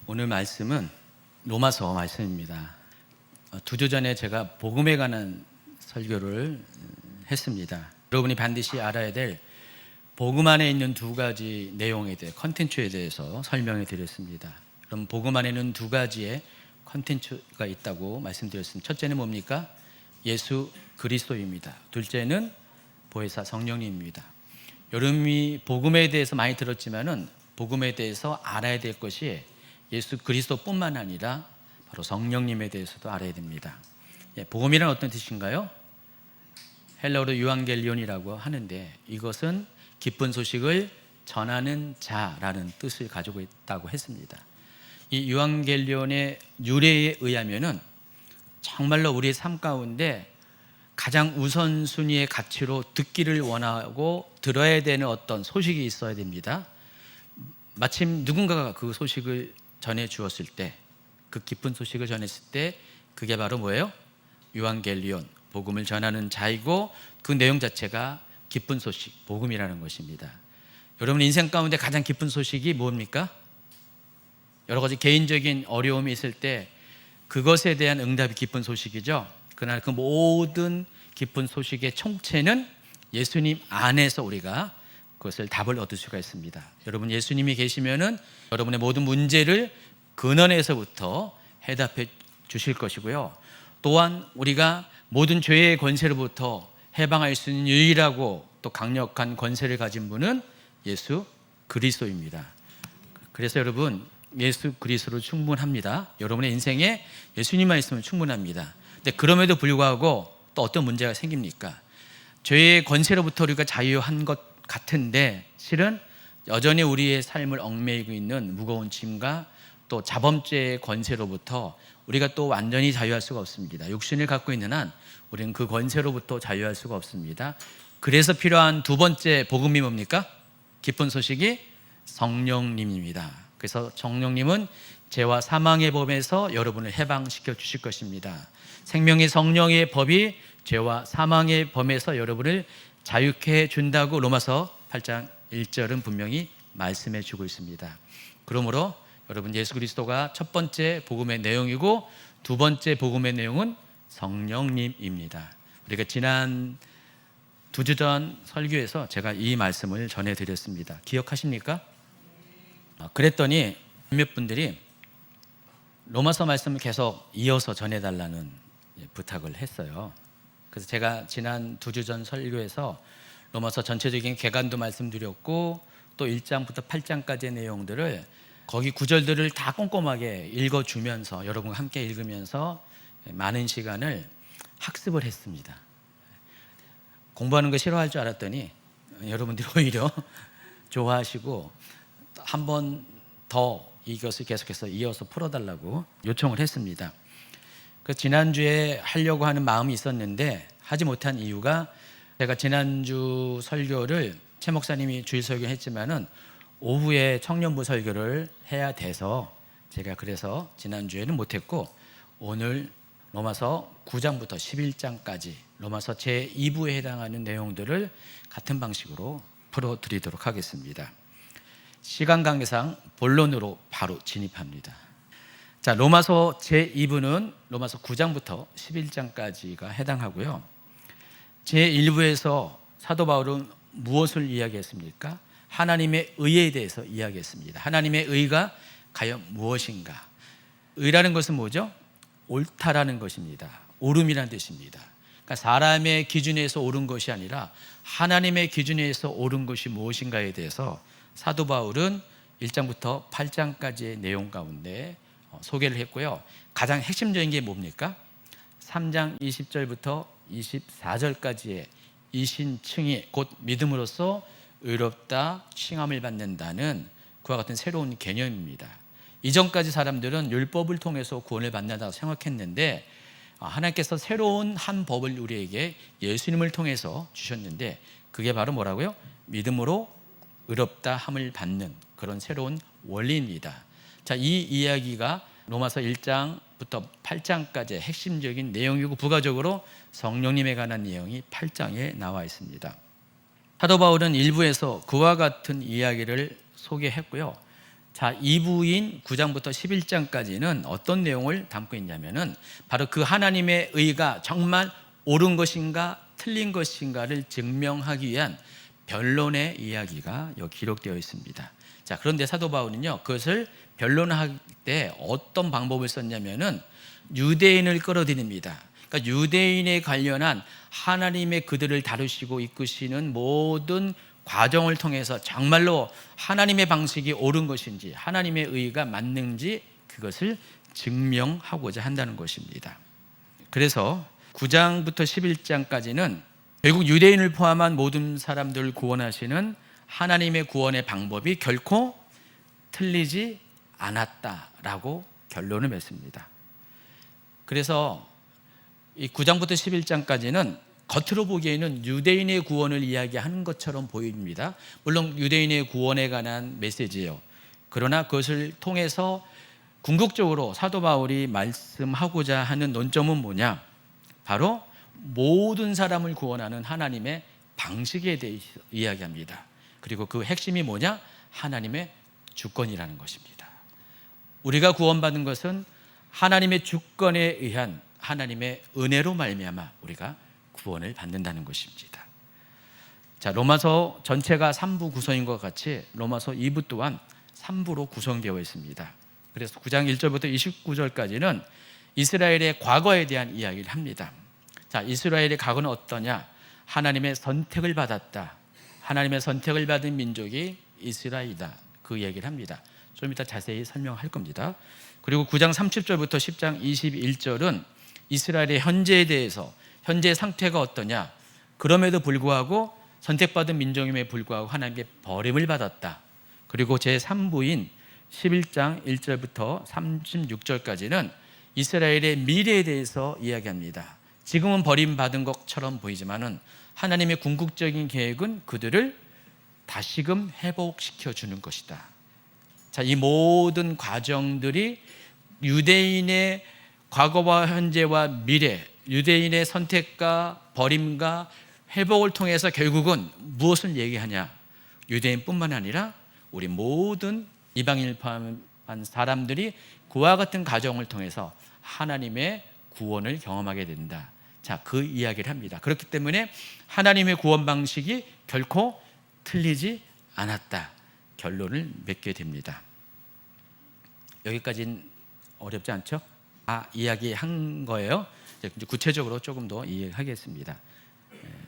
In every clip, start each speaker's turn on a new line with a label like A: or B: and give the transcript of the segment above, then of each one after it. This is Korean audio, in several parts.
A: 오늘 말씀은 로마서 말씀입니다. 2주 전에 제가 복음에 관한 설교를 했습니다. 여러분이 반드시 알아야 될 복음 안에 있는 두 가지 내용에 대해 컨텐츠에 대해서 설명해 드렸습니다. 그럼 복음 안에는 두 가지의 컨텐츠가 있다고 말씀드렸습니다. 첫째는 뭡니까? 예수 그리스도입니다. 둘째는 보혜사 성령님입니다. 여러분이 복음에 대해서 많이 들었지만은 복음에 대해서 알아야 될 것이 예수 그리스도뿐만 아니라 바로 성령님에 대해서도 알아야 됩니다. 복음이란 어떤 뜻인가요? 헬라어로 유앙겔리온이라고 하는데 이것은 기쁜 소식을 전하는 자라는 뜻을 가지고 있다고 했습니다. 이 유앙겔리온의 유래에 의하면은 정말로 우리의 삶 가운데 가장 우선순위의 가치로 듣기를 원하고 들어야 되는 어떤 소식이 있어야 됩니다. 마침 누군가가 그 소식을 전해 주었을 때, 그 기쁜 소식을 전했을 때 그게 바로 뭐예요? 유앙겔리온, 복음을 전하는 자이고 그 내용 자체가 기쁜 소식, 복음이라는 것입니다. 여러분 인생 가운데 가장 기쁜 소식이 뭡니까? 여러 가지 개인적인 어려움이 있을 때 그것에 대한 응답이 기쁜 소식이죠. 그러나 그 모든 기쁜 소식의 총체는 예수님 안에서 우리가 그것을 답을 얻을 수가 있습니다. 여러분 예수님이 계시면은 여러분의 모든 문제를 근원에서부터 해답해 주실 것이고요. 또한 우리가 모든 죄의 권세로부터 해방할 수 있는 유일하고 또 강력한 권세를 가진 분은 예수 그리스도입니다. 그래서 여러분 예수 그리스도로 충분합니다. 여러분의 인생에 예수님만 있으면 충분합니다. 근데 그럼에도 불구하고 또 어떤 문제가 생깁니까? 죄의 권세로부터 우리가 자유한 것 같은데 실은 여전히 우리의 삶을 얽매이고 있는 무거운 짐과 또 자범죄의 권세로부터 우리가 또 완전히 자유할 수가 없습니다. 육신을 갖고 있는 한 우리는 그 권세로부터 자유할 수가 없습니다. 그래서 필요한 두 번째 복음이 뭡니까? 기쁜 소식이 성령님입니다. 그래서 성령님은 죄와 사망의 법에서 여러분을 해방시켜 주실 것입니다. 생명의 성령의 법이 죄와 사망의 범에서 여러분을 자유케 해준다고 로마서 8장 1절은 분명히 말씀해 주고 있습니다. 그러므로 여러분 예수 그리스도가 첫 번째 복음의 내용이고 두 번째 복음의 내용은 성령님입니다. 우리가 지난 2주 전 설교에서 제가 이 말씀을 전해드렸습니다. 기억하십니까? 그랬더니 몇몇 분들이 로마서 말씀을 계속 이어서 전해달라는 부탁을 했어요. 그래서 제가 지난 2주 전 설교에서 로마서 전체적인 개관도 말씀드렸고 또 1장부터 8장까지의 내용들을 거기 구절들을 다 꼼꼼하게 읽어주면서 여러분과 함께 읽으면서 많은 시간을 학습을 했습니다. 공부하는 거 싫어할 줄 알았더니 여러분들이 오히려 좋아하시고 한 번 더 이것을 계속해서 이어서 풀어달라고 요청을 했습니다. 그 지난주에 하려고 하는 마음이 있었는데 하지 못한 이유가 제가 지난주 설교를 최 목사님이 주일 설교했지만은 오후에 청년부 설교를 해야 돼서 제가 그래서 지난주에는 못했고 오늘 로마서 9장부터 11장까지 로마서 제2부에 해당하는 내용들을 같은 방식으로 풀어드리도록 하겠습니다. 시간 관계상 본론으로 바로 진입합니다. 자, 로마서 제2부는 로마서 9장부터 11장까지가 해당하고요. 제1부에서 사도 바울은 무엇을 이야기했습니까? 하나님의 의에 대해서 이야기했습니다. 하나님의 의가 과연 무엇인가? 의라는 것은 뭐죠? 옳다라는 것입니다. 옳음이라는 뜻입니다. 그러니까 사람의 기준에서 옳은 것이 아니라 하나님의 기준에서 옳은 것이 무엇인가에 대해서 사도 바울은 1장부터 8장까지의 내용 가운데 소개를 했고요. 가장 핵심적인 게 뭡니까? 3장 20절부터 24절까지의 이신칭의 곧 믿음으로써 의롭다 칭함을 받는다는 그와 같은 새로운 개념입니다. 이전까지 사람들은 율법을 통해서 구원을 받는다고 생각했는데 하나님께서 새로운 한 법을 우리에게 예수님을 통해서 주셨는데 그게 바로 뭐라고요? 믿음으로 의롭다 함을 받는 그런 새로운 원리입니다. 자, 이 이야기가 로마서 1장부터 8장까지의 핵심적인 내용이고 부가적으로 성령님에 관한 내용이 8장에 나와 있습니다. 사도 바울은 1부에서 그와 같은 이야기를 소개했고요. 자, 2부인 9장부터 11장까지는 어떤 내용을 담고 있냐면은 바로 그 하나님의 의가 정말 옳은 것인가 틀린 것인가를 증명하기 위한 변론의 이야기가 여기 기록되어 있습니다. 자, 그런데 사도 바울은요, 그것을 변론할 때 어떤 방법을 썼냐면은 유대인을 끌어들입니다. 그러니까 유대인에 관련한 하나님의 그들을 다루시고 이끄시는 모든 과정을 통해서 정말로 하나님의 방식이 옳은 것인지 하나님의 의가 맞는지 그것을 증명하고자 한다는 것입니다. 그래서 9장부터 11장까지는 결국 유대인을 포함한 모든 사람들을 구원하시는 하나님의 구원의 방법이 결코 틀리지 않았다라고 결론을 맺습니다. 그래서 이 9장부터 11장까지는 겉으로 보기에는 유대인의 구원을 이야기하는 것처럼 보입니다. 물론 유대인의 구원에 관한 메시지예요. 그러나 그것을 통해서 궁극적으로 사도 바울이 말씀하고자 하는 논점은 뭐냐? 바로 모든 사람을 구원하는 하나님의 방식에 대해 이야기합니다. 그리고 그 핵심이 뭐냐? 하나님의 주권이라는 것입니다. 우리가 구원받은 것은 하나님의 주권에 의한 하나님의 은혜로 말미암아 우리가 구원을 받는다는 것입니다. 자, 로마서 전체가 3부 구성인 것 같이 로마서 2부 또한 3부로 구성되어 있습니다. 그래서 9장 1절부터 29절까지는 이스라엘의 과거에 대한 이야기를 합니다. 자, 이스라엘의 과거는 어떠냐? 하나님의 선택을 받았다. 하나님의 선택을 받은 민족이 이스라엘이다. 그 얘기를 합니다. 좀 이따 자세히 설명할 겁니다. 그리고 9장 30절부터 10장 21절은 이스라엘의 현재에 대해서 현재 상태가 어떠냐? 그럼에도 불구하고 선택받은 민족임에 불구하고 하나님께 버림을 받았다. 그리고 제3부인 11장 1절부터 36절까지는 이스라엘의 미래에 대해서 이야기합니다. 지금은 버림받은 것처럼 보이지만은 하나님의 궁극적인 계획은 그들을 다시금 회복시켜 주는 것이다. 자, 이 모든 과정들이 유대인의 과거와 현재와 미래, 유대인의 선택과 버림과 회복을 통해서 결국은 무엇을 얘기하냐? 유대인뿐만 아니라 우리 모든 이방인을 포함한 사람들이 그와 같은 과정을 통해서 하나님의 구원을 경험하게 된다. 자, 그 이야기를 합니다. 그렇기 때문에 하나님의 구원 방식이 결코 틀리지 않았다. 결론을 맺게 됩니다. 여기까지는 어렵지 않죠? 이야기한 거예요. 이제 구체적으로 조금 더 이해하겠습니다.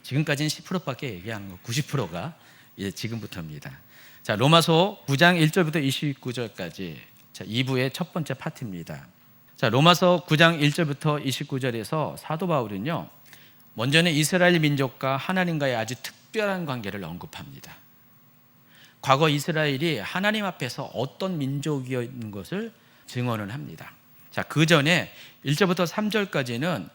A: 지금까지는 10%밖에 얘기한 거 90%가 이제 지금부터입니다. 자, 로마서 9장 1절부터 29절까지 2부의 첫 번째 파트입니다. 자, 로마서 9장 1절부터 29절에서 사도 바울은요, 먼저는 이스라엘 민족과 하나님과의 아주 특별한 관계를 언급합니다. 과거 이스라엘이 하나님 앞에서 어떤 민족이었는 것을 증언을 합니다. 자, 그 전에 1절부터 3절까지는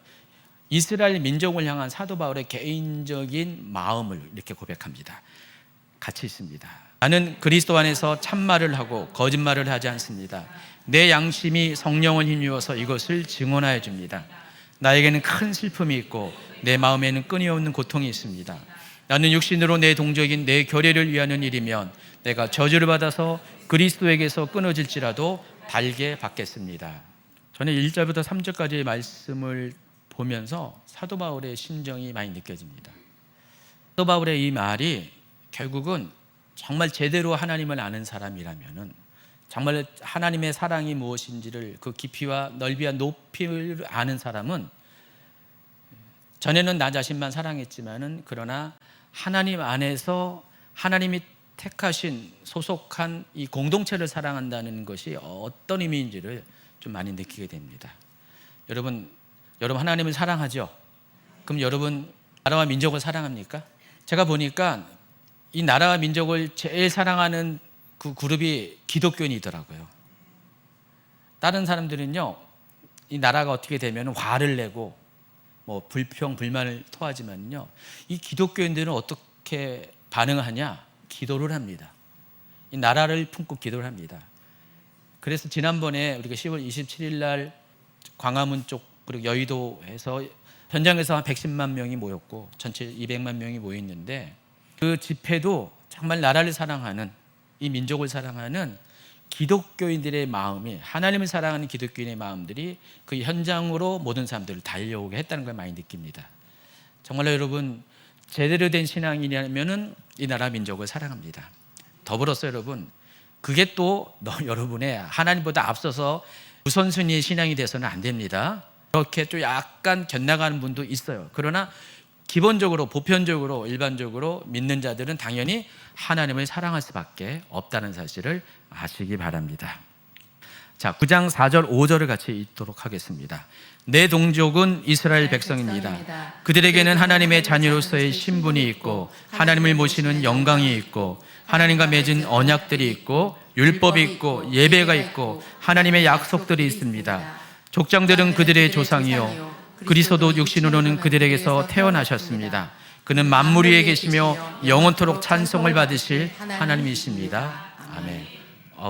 A: 이스라엘 민족을 향한 사도 바울의 개인적인 마음을 이렇게 고백합니다. 같이 있습니다. 나는 그리스도 안에서 참말을 하고 거짓말을 하지 않습니다. 내 양심이 성령을 힘입어서 이것을 증언하여 줍니다. 나에게는 큰 슬픔이 있고 내 마음에는 끊임없는 고통이 있습니다. 나는 육신으로 내 동족인 내 교례를 위하는 일이면 내가 저주를 받아서 그리스도에게서 끊어질지라도 달게 받겠습니다. 저는 1절부터 3절까지의 말씀을 보면서 사도 바울의 심정이 많이 느껴집니다. 사도 바울의 이 말이 결국은 정말 제대로 하나님을 아는 사람이라면은 정말 하나님의 사랑이 무엇인지를 그 깊이와 넓이와 높이를 아는 사람은 전에는 나 자신만 사랑했지만은 그러나 하나님 안에서 하나님이 택하신 소속한 이 공동체를 사랑한다는 것이 어떤 의미인지를 좀 많이 느끼게 됩니다. 여러분 하나님을 사랑하죠? 그럼 여러분 나라와 민족을 사랑합니까? 제가 보니까 이 나라와 민족을 제일 사랑하는 그 그룹이 기독교인이더라고요. 다른 사람들은요, 이 나라가 어떻게 되면 화를 내고 뭐 불평 불만을 토하지만요, 이 기독교인들은 어떻게 반응하냐? 기도를 합니다. 이 나라를 품고 기도를 합니다. 그래서 지난번에 우리가 10월 27일 날 광화문 쪽 그리고 여의도에서 현장에서 한 110만 명이 모였고 전체 200만 명이 모였는데 그 집회도 정말 나라를 사랑하는 이 민족을 사랑하는 기독교인들의 마음이, 하나님을 사랑하는 기독교인의 마음들이 그 현장으로 모든 사람들을 달려오게 했다는 걸 많이 느낍니다. 정말로 여러분, 제대로 된 신앙이라면 이 나라 민족을 사랑합니다. 더불어서 여러분, 그게 또 여러분의 하나님보다 앞서서 우선순위의 신앙이 돼서는 안 됩니다. 그렇게 좀 약간 곁나가는 분도 있어요. 그러나 기본적으로, 보편적으로, 일반적으로 믿는 자들은 당연히 하나님을 사랑할 수밖에 없다는 사실을 아시기 바랍니다. 자, 9장 4절 5절을 같이 읽도록 하겠습니다. 내 동족은 이스라엘 백성입니다. 그들에게는 하나님의 자녀로서의 신분이 있고 하나님을 모시는 영광이 있고 하나님과 맺은 언약들이 있고 율법이 있고 예배가 있고 하나님의 약속들이 있습니다. 족장들은 그들의 조상이요 그리스도도 육신으로는 그들에게서 태어나셨습니다. 그는 만물 위에 계시며 영원토록 찬송을 받으실 하나님이십니다. 아멘.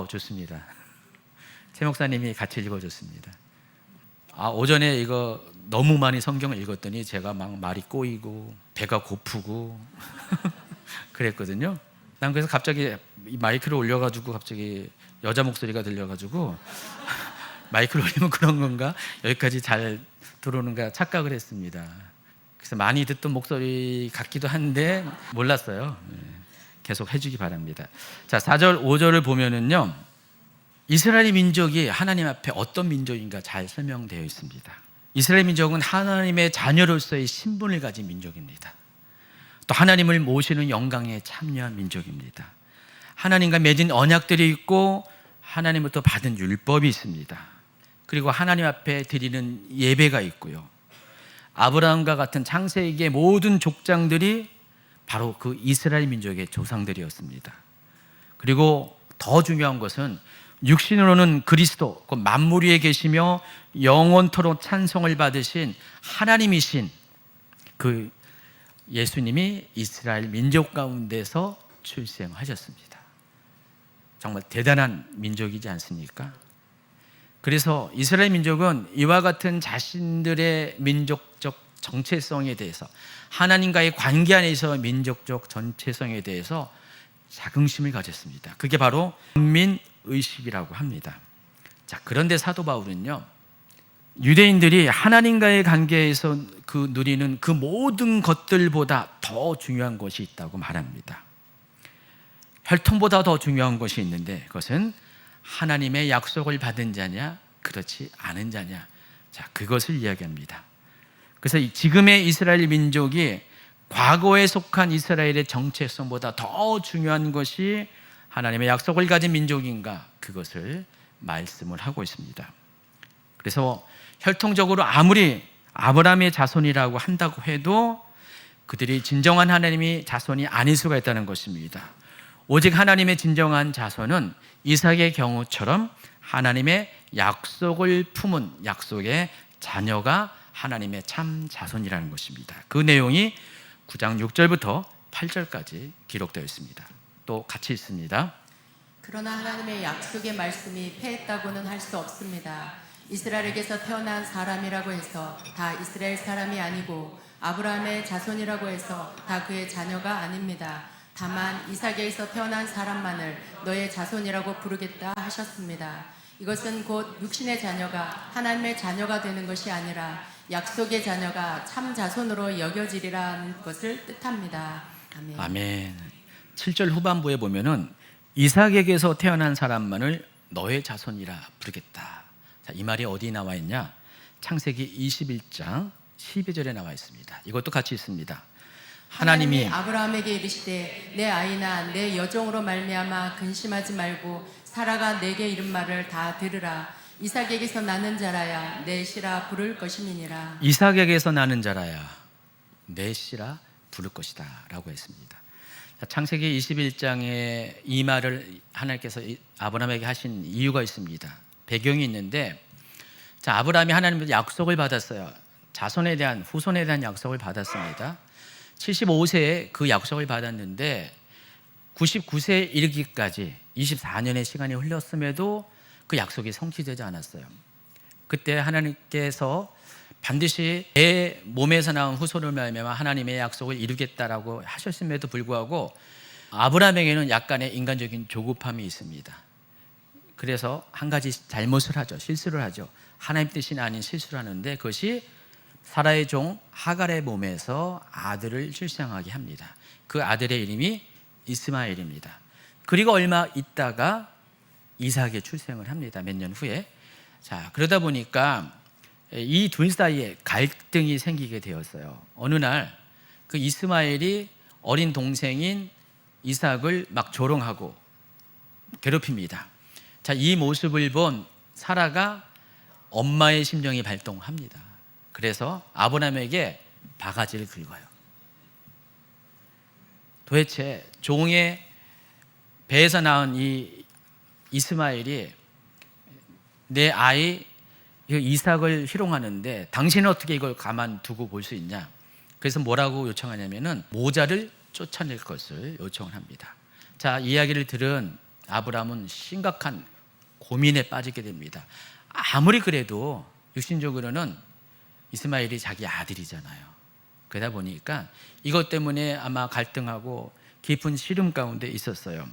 A: 좋습니다. 최 목사님이 같이 읽어줬습니다. 오전에 이거 너무 많이 성경을 읽었더니 제가 막 말이 꼬이고 배가 고프고 그랬거든요. 난 그래서 갑자기 이 마이크를 올려가지고 갑자기 여자 목소리가 들려가지고 마이크를 올리면 그런 건가? 여기까지 잘 들어오는가 착각을 했습니다. 그래서 많이 듣던 목소리 같기도 한데 몰랐어요. 계속 해주기 바랍니다. 자, 4절 5절을 보면은요, 이스라엘 민족이 하나님 앞에 어떤 민족인가 잘 설명되어 있습니다. 이스라엘 민족은 하나님의 자녀로서의 신분을 가진 민족입니다. 또 하나님을 모시는 영광에 참여한 민족입니다. 하나님과 맺은 언약들이 있고 하나님부터 받은 율법이 있습니다. 그리고 하나님 앞에 드리는 예배가 있고요. 아브라함과 같은 창세기의 모든 족장들이 바로 그 이스라엘 민족의 조상들이었습니다. 그리고 더 중요한 것은 육신으로는 그리스도, 그 만물 위에 계시며 영원토록 찬송을 받으신 하나님이신 그 예수님이 이스라엘 민족 가운데서 출생하셨습니다. 정말 대단한 민족이지 않습니까? 그래서 이스라엘 민족은 이와 같은 자신들의 민족적 정체성에 대해서, 하나님과의 관계 안에서 민족적 정체성에 대해서 자긍심을 가졌습니다. 그게 바로 국민의식이라고 합니다. 자, 그런데 사도 바울은요, 유대인들이 하나님과의 관계에서 그 누리는 그 모든 것들보다 더 중요한 것이 있다고 말합니다. 혈통보다 더 중요한 것이 있는데 그것은 하나님의 약속을 받은 자냐 그렇지 않은 자냐, 자, 그것을 이야기합니다. 그래서 지금의 이스라엘 민족이 과거에 속한 이스라엘의 정체성보다 더 중요한 것이 하나님의 약속을 가진 민족인가, 그것을 말씀을 하고 있습니다. 그래서 혈통적으로 아무리 아브라함의 자손이라고 한다고 해도 그들이 진정한 하나님의 자손이 아닐 수가 있다는 것입니다. 오직 하나님의 진정한 자손은 이삭의 경우처럼 하나님의 약속을 품은 약속의 자녀가 하나님의 참 자손이라는 것입니다. 그 내용이 9장 6절부터 8절까지 기록되어 있습니다. 또 같이 있습니다.
B: 그러나 하나님의 약속의 말씀이 패했다고는 할 수 없습니다. 이스라엘에게서 태어난 사람이라고 해서 다 이스라엘 사람이 아니고 아브라함의 자손이라고 해서 다 그의 자녀가 아닙니다. 다만 이삭에게서 태어난 사람만을 너의 자손이라고 부르겠다 하셨습니다. 이것은 곧 육신의 자녀가 하나님의 자녀가 되는 것이 아니라 약속의 자녀가 참 자손으로 여겨지리라는 것을 뜻합니다. 아멘.
A: 아멘. 7절 후반부에 보면은 이삭에게서 태어난 사람만을 너의 자손이라 부르겠다. 자, 이 말이 어디 나와 있냐? 창세기 21장 12절에 나와 있습니다. 이것도 같이 있습니다. 하나님이
B: 아브라함에게 이르시되 내 아이나 내 여종으로 말미암아 근심하지 말고 사라가 내게 이른 말을 다 들으라. 이삭에게서 나는 자라야 내 씨라 부를 것임이니라.
A: 이삭에게서 나는 자라야 내 씨라 부를 것이다 라고 했습니다. 창세기 21장에 이 말을 하나님께서 아브라함에게 하신 이유가 있습니다. 배경이 있는데, 자, 아브라함이 하나님께 약속을 받았어요. 자손에 대한, 후손에 대한 약속을 받았습니다. 75세에 그 약속을 받았는데 99세에 이르기까지 24년의 시간이 흘렀음에도 그 약속이 성취되지 않았어요. 그때 하나님께서 반드시 내 몸에서 나온 후손을 말미암아 하나님의 약속을 이루겠다라고 하셨음에도 불구하고 아브라함에게는 약간의 인간적인 조급함이 있습니다. 그래서 한 가지 잘못을 하죠. 실수를 하죠. 하나님 뜻이 아닌 실수를 하는데 그것이 사라의 종 하갈의 몸에서 아들을 출생하게 합니다. 그 아들의 이름이 이스마엘입니다. 그리고 얼마 있다가 이삭의 출생을 합니다. 몇 년 후에. 자, 그러다 보니까 이 둘 사이에 갈등이 생기게 되었어요. 어느 날 그 이스마엘이 어린 동생인 이삭을 막 조롱하고 괴롭힙니다. 자, 이 모습을 본 사라가 엄마의 심정이 발동합니다. 그래서 아브라함에게 바가지를 긁어요. 도대체 종의 배에서 낳은 이 이스마엘이 내 아이 이삭을 희롱하는데 당신은 어떻게 이걸 가만두고 볼 수 있냐? 그래서 뭐라고 요청하냐면은 모자를 쫓아낼 것을 요청을 합니다. 자, 이야기를 들은 아브라함은 심각한 고민에 빠지게 됩니다. 아무리 그래도 육신적으로는 이스마엘이 자기 아들이잖아요. 그러다 보니까 이것 때문에 아마 갈등하고 깊은 시름 가운데 있었어요.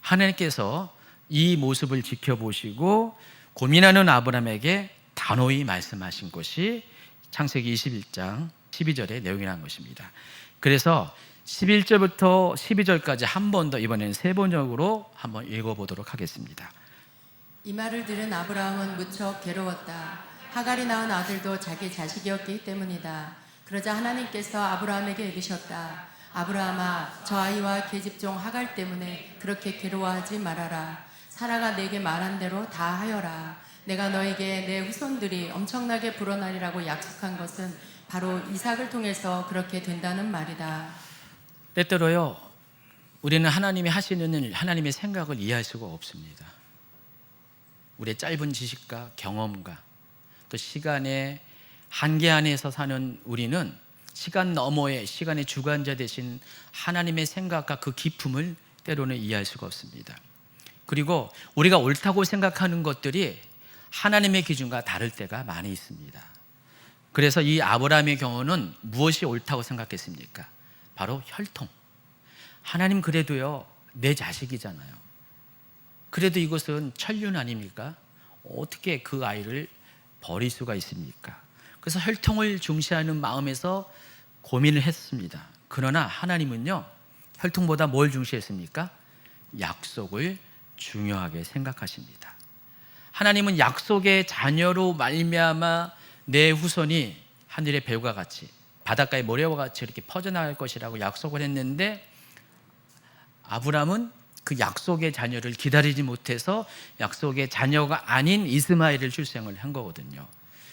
A: 하나님께서 이 모습을 지켜보시고 고민하는 아브라함에게 단호히 말씀하신 것이 창세기 21장 12절의 내용이라는 것입니다. 그래서 11절부터 12절까지 한 번 더, 이번에는 세 번역으로 한번 읽어보도록 하겠습니다.
B: 이 말을 들은 아브라함은 무척 괴로웠다. 하갈이 낳은 아들도 자기 자식이었기 때문이다. 그러자 하나님께서 아브라함에게 이르셨다. 아브라함아, 저 아이와 계집종 하갈 때문에 그렇게 괴로워하지 말아라. 사라가 내게 말한 대로 다 하여라. 내가 너에게 내 후손들이 엄청나게 불어나리라고 약속한 것은 바로 이삭을 통해서 그렇게 된다는 말이다.
A: 때때로요, 우리는 하나님이 하시는 일, 하나님의 생각을 이해할 수가 없습니다. 우리의 짧은 지식과 경험과 또 시간의 한계 안에서 사는 우리는 시간 너머의 시간의 주관자 되신 하나님의 생각과 그 깊음을 때로는 이해할 수가 없습니다. 그리고 우리가 옳다고 생각하는 것들이 하나님의 기준과 다를 때가 많이 있습니다. 그래서 이 아브라함의 경우는 무엇이 옳다고 생각했습니까? 바로 혈통. 하나님 그래도요, 내 자식이잖아요. 그래도 이것은 천륜 아닙니까? 어떻게 그 아이를 버릴 수가 있습니까? 그래서 혈통을 중시하는 마음에서 고민을 했습니다. 그러나 하나님은요, 혈통보다 뭘 중시했습니까? 약속을 중요하게 생각하십니다. 하나님은 약속의 자녀로 말미암아 내 후손이 하늘의 별과 같이 바닷가의 모래와 같이 이렇게 퍼져나갈 것이라고 약속을 했는데 아브라함은 그 약속의 자녀를 기다리지 못해서 약속의 자녀가 아닌 이스마엘을 출생을 한 거거든요.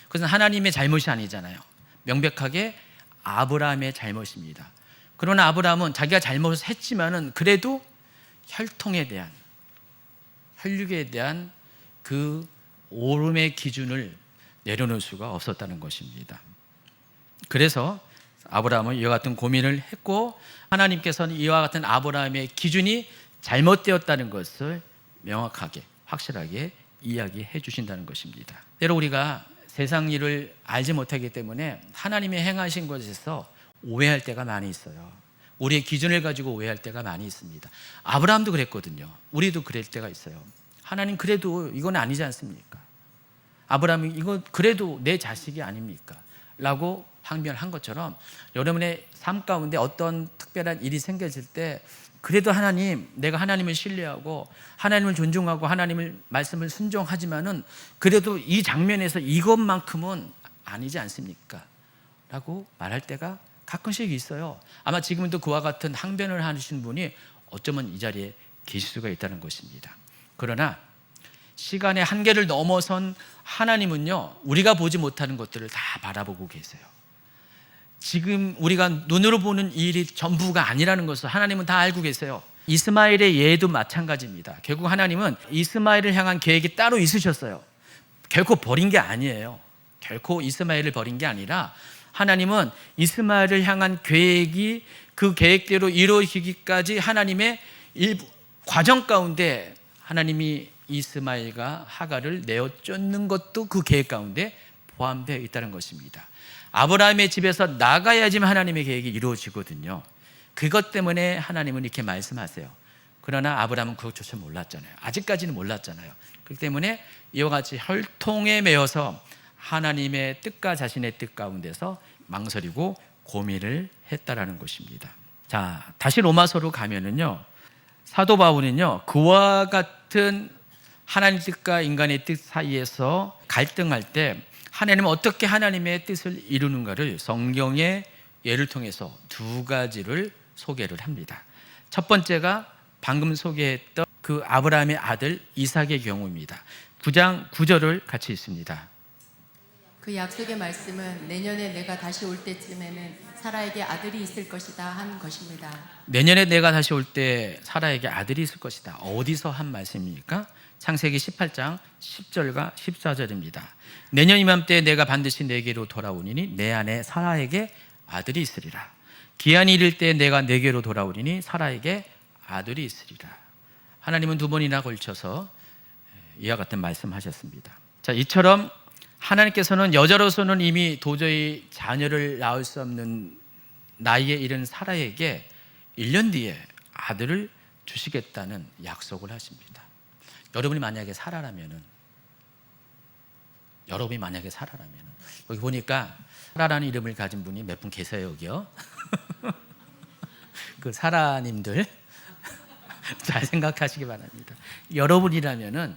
A: 그것은 하나님의 잘못이 아니잖아요. 명백하게 아브라함의 잘못입니다. 그러나 아브라함은 자기가 잘못을 했지만은 그래도 혈통에 대한, 혈육에 대한 그 옳음의 기준을 내려놓을 수가 없었다는 것입니다. 그래서 아브라함은 이와 같은 고민을 했고 하나님께서는 이와 같은 아브라함의 기준이 잘못되었다는 것을 명확하게, 확실하게 이야기해 주신다는 것입니다. 때로 우리가 세상 일을 알지 못하기 때문에 하나님의 행하신 것에서 오해할 때가 많이 있어요. 우리의 기준을 가지고 오해할 때가 많이 있습니다. 아브라함도 그랬거든요. 우리도 그럴 때가 있어요. 하나님 그래도 이건 아니지 않습니까? 아브라함이 이거 그래도 내 자식이 아닙니까? 라고 항변한 것처럼 여러분의 삶 가운데 어떤 특별한 일이 생겼을 때 그래도 하나님, 내가 하나님을 신뢰하고 하나님을 존중하고 하나님을 말씀을 순종하지만은 그래도 이 장면에서 이것만큼은 아니지 않습니까? 라고 말할 때가 가끔씩 있어요. 아마 지금도 그와 같은 항변을 하시는 분이 어쩌면 이 자리에 계실 수가 있다는 것입니다. 그러나 시간의 한계를 넘어선 하나님은요, 우리가 보지 못하는 것들을 다 바라보고 계세요. 지금 우리가 눈으로 보는 이 일이 전부가 아니라는 것을 하나님은 다 알고 계세요. 이스마엘의 예도 마찬가지입니다. 결국 하나님은 이스마엘을 향한 계획이 따로 있으셨어요. 결코 버린 게 아니에요. 결코 이스마엘을 버린 게 아니라 하나님은 이스마엘을 향한 계획이 그 계획대로 이루어지기까지 하나님의 일부 과정 가운데 하나님이 이스마엘과 하갈을 내어 쫓는 것도 그 계획 가운데 포함되어 있다는 것입니다. 아브라함의 집에서 나가야지만 하나님의 계획이 이루어지거든요. 그것 때문에 하나님은 이렇게 말씀하세요. 그러나 아브라함은 그것조차 몰랐잖아요. 아직까지는 몰랐잖아요. 그렇기 때문에 이와 같이 혈통에 매여서 하나님의 뜻과 자신의 뜻 가운데서 망설이고 고민을 했다라는 것입니다. 자, 다시 로마서로 가면은요, 사도 바울은요, 그와 같은 하나님의 뜻과 인간의 뜻 사이에서 갈등할 때 하나님은 어떻게 하나님의 뜻을 이루는가를 성경의 예를 통해서 두 가지를 소개를 합니다. 첫 번째가 방금 소개했던 그 아브라함의 아들 이삭의 경우입니다. 9장 9절을 같이 읽습니다.
B: 그 약속의 말씀은 내년에 내가 다시 올 때쯤에는 사라에게 아들이 있을 것이다 한 것입니다.
A: 내년에 내가 다시 올 때 사라에게 아들이 있을 것이다. 어디서 한 말씀입니까? 창세기 18장 10절과 14절입니다. 내년 이맘때 내가 반드시 내게로 돌아오니 내 안에 사라에게 아들이 있으리라. 기한이 이를 때 내가 내게로 돌아오니 사라에게 아들이 있으리라. 하나님은 두 번이나 걸쳐서 이와 같은 말씀하셨습니다. 자, 이처럼 하나님께서는 여자로서는 이미 도저히 자녀를 낳을 수 없는 나이에 이른 사라에게 1년 뒤에 아들을 주시겠다는 약속을 하십니다. 여러분이 만약에 사라라면은, 여기 보니까 사라라는 이름을 가진 분이 몇 분 계세요, 여기요. 그 사라님들 잘 생각하시기 바랍니다. 여러분이라면은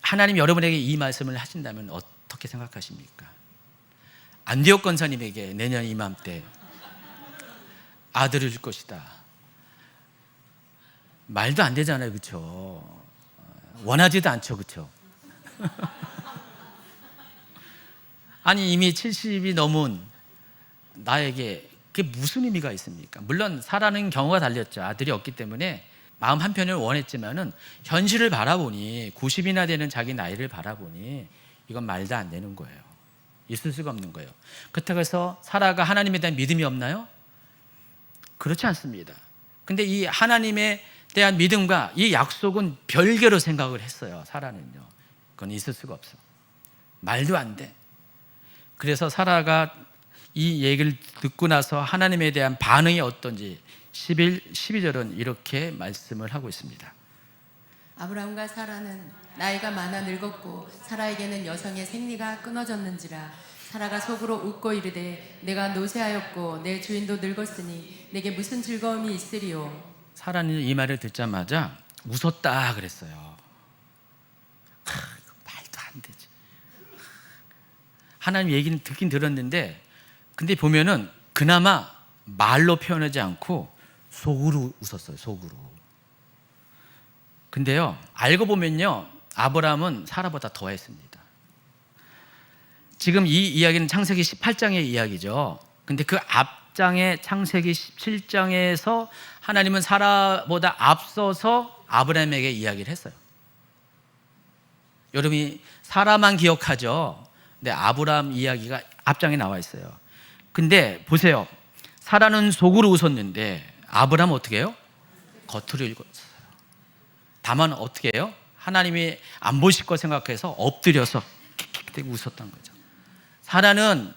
A: 하나님 여러분에게 이 말씀을 하신다면 어떻게 생각하십니까? 안디옥 권사님에게 내년 이맘때 아들을 줄 것이다. 말도 안 되잖아요, 그렇죠? 원하지도 않죠, 그렇죠? 아니 이미 70이 넘은 나에게 그게 무슨 의미가 있습니까? 물론 사라는 경우가 달렸죠. 아들이 없기 때문에 마음 한편을 원했지만은 현실을 바라보니 90이나 되는 자기 나이를 바라보니 이건 말도 안 되는 거예요. 있을 수가 없는 거예요. 그렇다고 해서 사라가 하나님에 대한 믿음이 없나요? 그렇지 않습니다. 근데 이 하나님에 대한 믿음과 이 약속은 별개로 생각을 했어요. 사라는요. 그건 있을 수가 없어. 말도 안 돼. 그래서 사라가 이 얘기를 듣고 나서 하나님에 대한 반응이 어떤지 12절은 이렇게 말씀을 하고 있습니다.
B: 아브라함과 사라는 나이가 많아 늙었고 사라에게는 여성의 생리가 끊어졌는지라. 사라가 속으로 웃고 이르되 내가 노쇠하였고 내 주인도 늙었으니 내게 무슨 즐거움이 있으리요.
A: 사라는 이 말을 듣자마자 웃었다 그랬어요. 말도 안 되지. 하나님 얘기는 듣긴 들었는데 근데 보면은 그나마 말로 표현하지 않고 속으로 웃었어요. 속으로. 근데요, 알고 보면요, 아브라함은 사라보다 더했습니다. 지금 이 이야기는 창세기 18장의 이야기죠. 근데 그 앞장의 창세기 17장에서 하나님은 사라보다 앞서서 아브라함에게 이야기를 했어요. 여러분이 사라만 기억하죠. 근데 아브라함 이야기가 앞장에 나와 있어요. 근데 보세요. 사라는 속으로 웃었는데 아브라함은 어떻게 해요? 겉으로 읽었어요. 다만 어떻게 해요? 하나님이 안 보실 거 생각해서 엎드려서 킥킥대고 웃었던 거죠. 사라는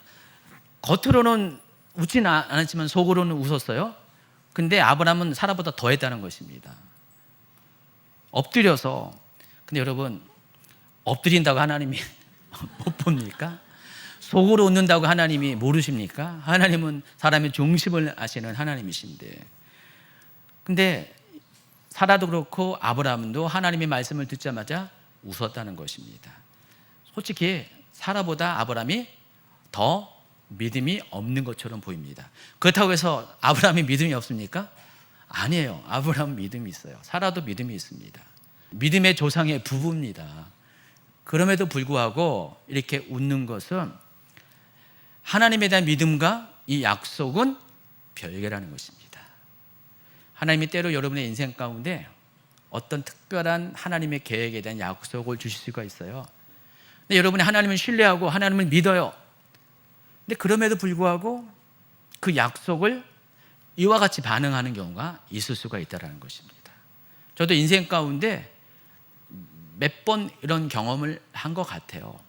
A: 겉으로는 웃지는 않았지만 속으로는 웃었어요. 근데 아브라함은 사라보다 더했다는 것입니다. 엎드려서. 근데 여러분, 엎드린다고 하나님이 못 봅니까? 속으로 웃는다고 하나님이 모르십니까? 하나님은 사람의 중심을 아시는 하나님이신데. 근데 사라도 그렇고 아브라함도 하나님의 말씀을 듣자마자 웃었다는 것입니다. 솔직히 사라보다 아브라함이 더 믿음이 없는 것처럼 보입니다. 그렇다고 해서 아브라함이 믿음이 없습니까? 아니에요. 아브라함은 믿음이 있어요. 사라도 믿음이 있습니다. 믿음의 조상의 부부입니다. 그럼에도 불구하고 이렇게 웃는 것은 하나님에 대한 믿음과 이 약속은 별개라는 것입니다. 하나님이 때로 여러분의 인생 가운데 어떤 특별한 하나님의 계획에 대한 약속을 주실 수가 있어요. 근데 여러분이 하나님을 신뢰하고 하나님을 믿어요. 근데 그럼에도 불구하고 그 약속을 이와 같이 반응하는 경우가 있을 수가 있다는 것입니다. 저도 인생 가운데 몇 번 이런 경험을 한 것 같아요.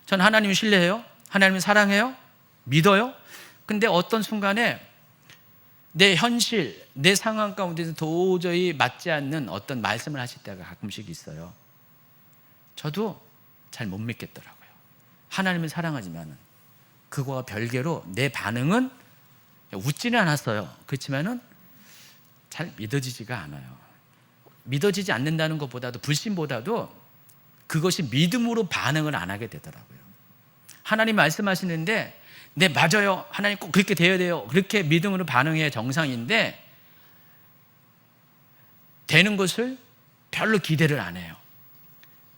A: 저는 하나님을 신뢰해요. 하나님을 사랑해요. 믿어요. 근데 어떤 순간에 내 현실, 내 상황 가운데서 도저히 맞지 않는 어떤 말씀을 하실 때가 가끔씩 있어요. 저도 잘 못 믿겠더라고요. 하나님을 사랑하지만 그거와 별개로 내 반응은 웃지는 않았어요. 그렇지만은 잘 믿어지지가 않아요. 믿어지지 않는다는 것보다도, 불신보다도 그것이 믿음으로 반응을 안 하게 되더라고요. 하나님 말씀하시는데 네 맞아요, 하나님 꼭 그렇게 되어야 돼요, 그렇게 믿음으로 반응해야 정상인데 되는 것을 별로 기대를 안 해요.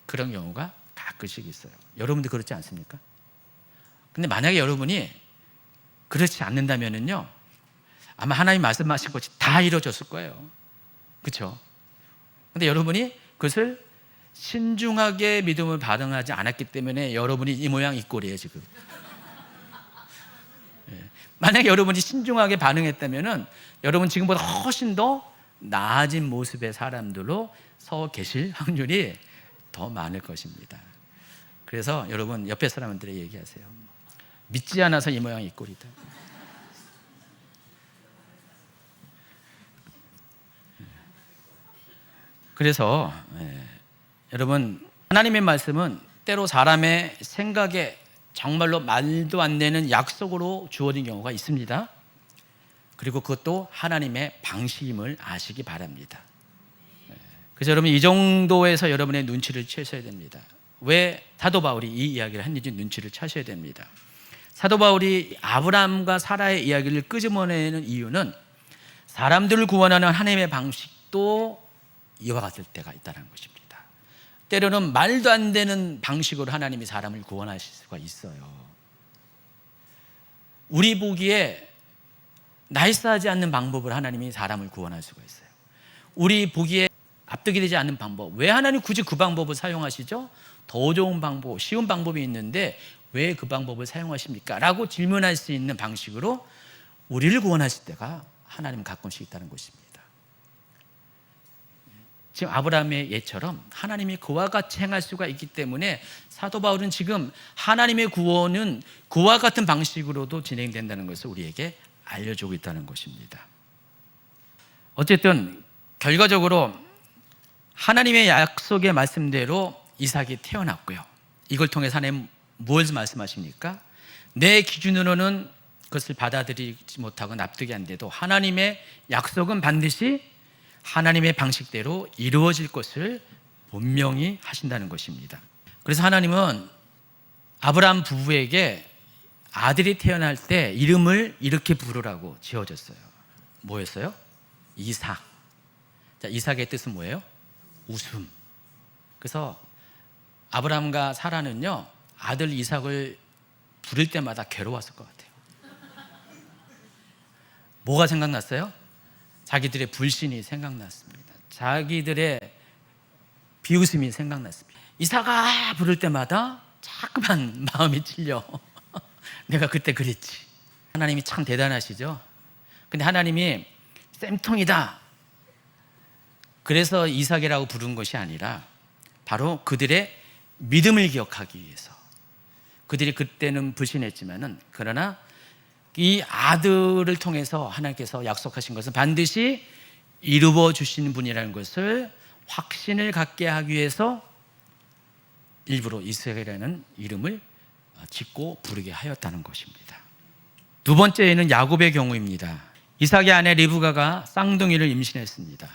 A: 그런 경우가 가끔씩 있어요. 여러분도 그렇지 않습니까? 근데 만약에 여러분이 그렇지 않는다면요, 아마 하나님 말씀하신 것이 다 이루어졌을 거예요. 그렇죠? 근데 여러분이 그것을 신중하게 믿음을 반응하지 않았기 때문에 여러분이 이 모양 이 꼴이에요 지금. 만약에 여러분이 신중하게 반응했다면 여러분 지금보다 훨씬 더 나아진 모습의 사람들로 서 계실 확률이 더 많을 것입니다. 그래서 여러분 옆에 사람들에게 얘기하세요. 믿지 않아서 이 모양 이 꼴이다. 그래서 여러분, 하나님의 말씀은 때로 사람의 생각에 정말로 말도 안 되는 약속으로 주어진 경우가 있습니다. 그리고 그것도 하나님의 방식임을 아시기 바랍니다. 그래서 여러분 이 정도에서 여러분의 눈치를 채셔야 됩니다. 왜 사도 바울이 이 이야기를 했는지 눈치를 채셔야 됩니다. 사도 바울이 아브라함과 사라의 이야기를 끄집어내는 이유는 사람들을 구원하는 하나님의 방식도 이와 같을 때가 있다는 것입니다. 때로는 말도 안 되는 방식으로 하나님이 사람을 구원하실 수가 있어요. 우리 보기에 나이스하지 않는 방법을 하나님이 사람을 구원할 수가 있어요. 우리 보기에 납득이 되지 않는 방법, 왜 하나님 굳이 그 방법을 사용하시죠? 더 좋은 방법, 쉬운 방법이 있는데 왜 그 방법을 사용하십니까? 라고 질문할 수 있는 방식으로 우리를 구원하실 때가 하나님 가끔씩 있다는 것입니다. 지금 아브라함의 예처럼 하나님이 그와 같이 행할 수가 있기 때문에 사도 바울은 지금 하나님의 구원은 그와 같은 방식으로도 진행된다는 것을 우리에게 알려주고 있다는 것입니다. 어쨌든 결과적으로 하나님의 약속의 말씀대로 이삭이 태어났고요. 이걸 통해서 하나님 무엇을 말씀하십니까? 내 기준으로는 그것을 받아들이지 못하고 납득이 안 돼도 하나님의 약속은 반드시 하나님의 방식대로 이루어질 것을 분명히 하신다는 것입니다. 그래서 하나님은 아브라함 부부에게 아들이 태어날 때 이름을 이렇게 부르라고 지어줬어요. 뭐였어요? 이삭. 자, 이삭의 뜻은 뭐예요? 웃음. 그래서 아브라함과 사라는요, 아들 이삭을 부를 때마다 괴로웠을 것 같아요. 뭐가 생각났어요? 자기들의 불신이 생각났습니다. 자기들의 비웃음이 생각났습니다. 이삭아 부를 때마다 자꾸만 마음이 찔려. 내가 그때 그랬지. 하나님이 참 대단하시죠? 근데 하나님이 쌤통이다, 그래서 이삭이라고 부른 것이 아니라 바로 그들의 믿음을 기억하기 위해서. 그들이 그때는 불신했지만은 그러나 이 아들을 통해서 하나님께서 약속하신 것은 반드시 이루어 주시는 분이라는 것을 확신을 갖게 하기 위해서 일부러 이스라엘이라는 이름을 짓고 부르게 하였다는 것입니다. 두 번째는 야곱의 경우입니다. 이삭의 아내 리브가가 쌍둥이를 임신했습니다.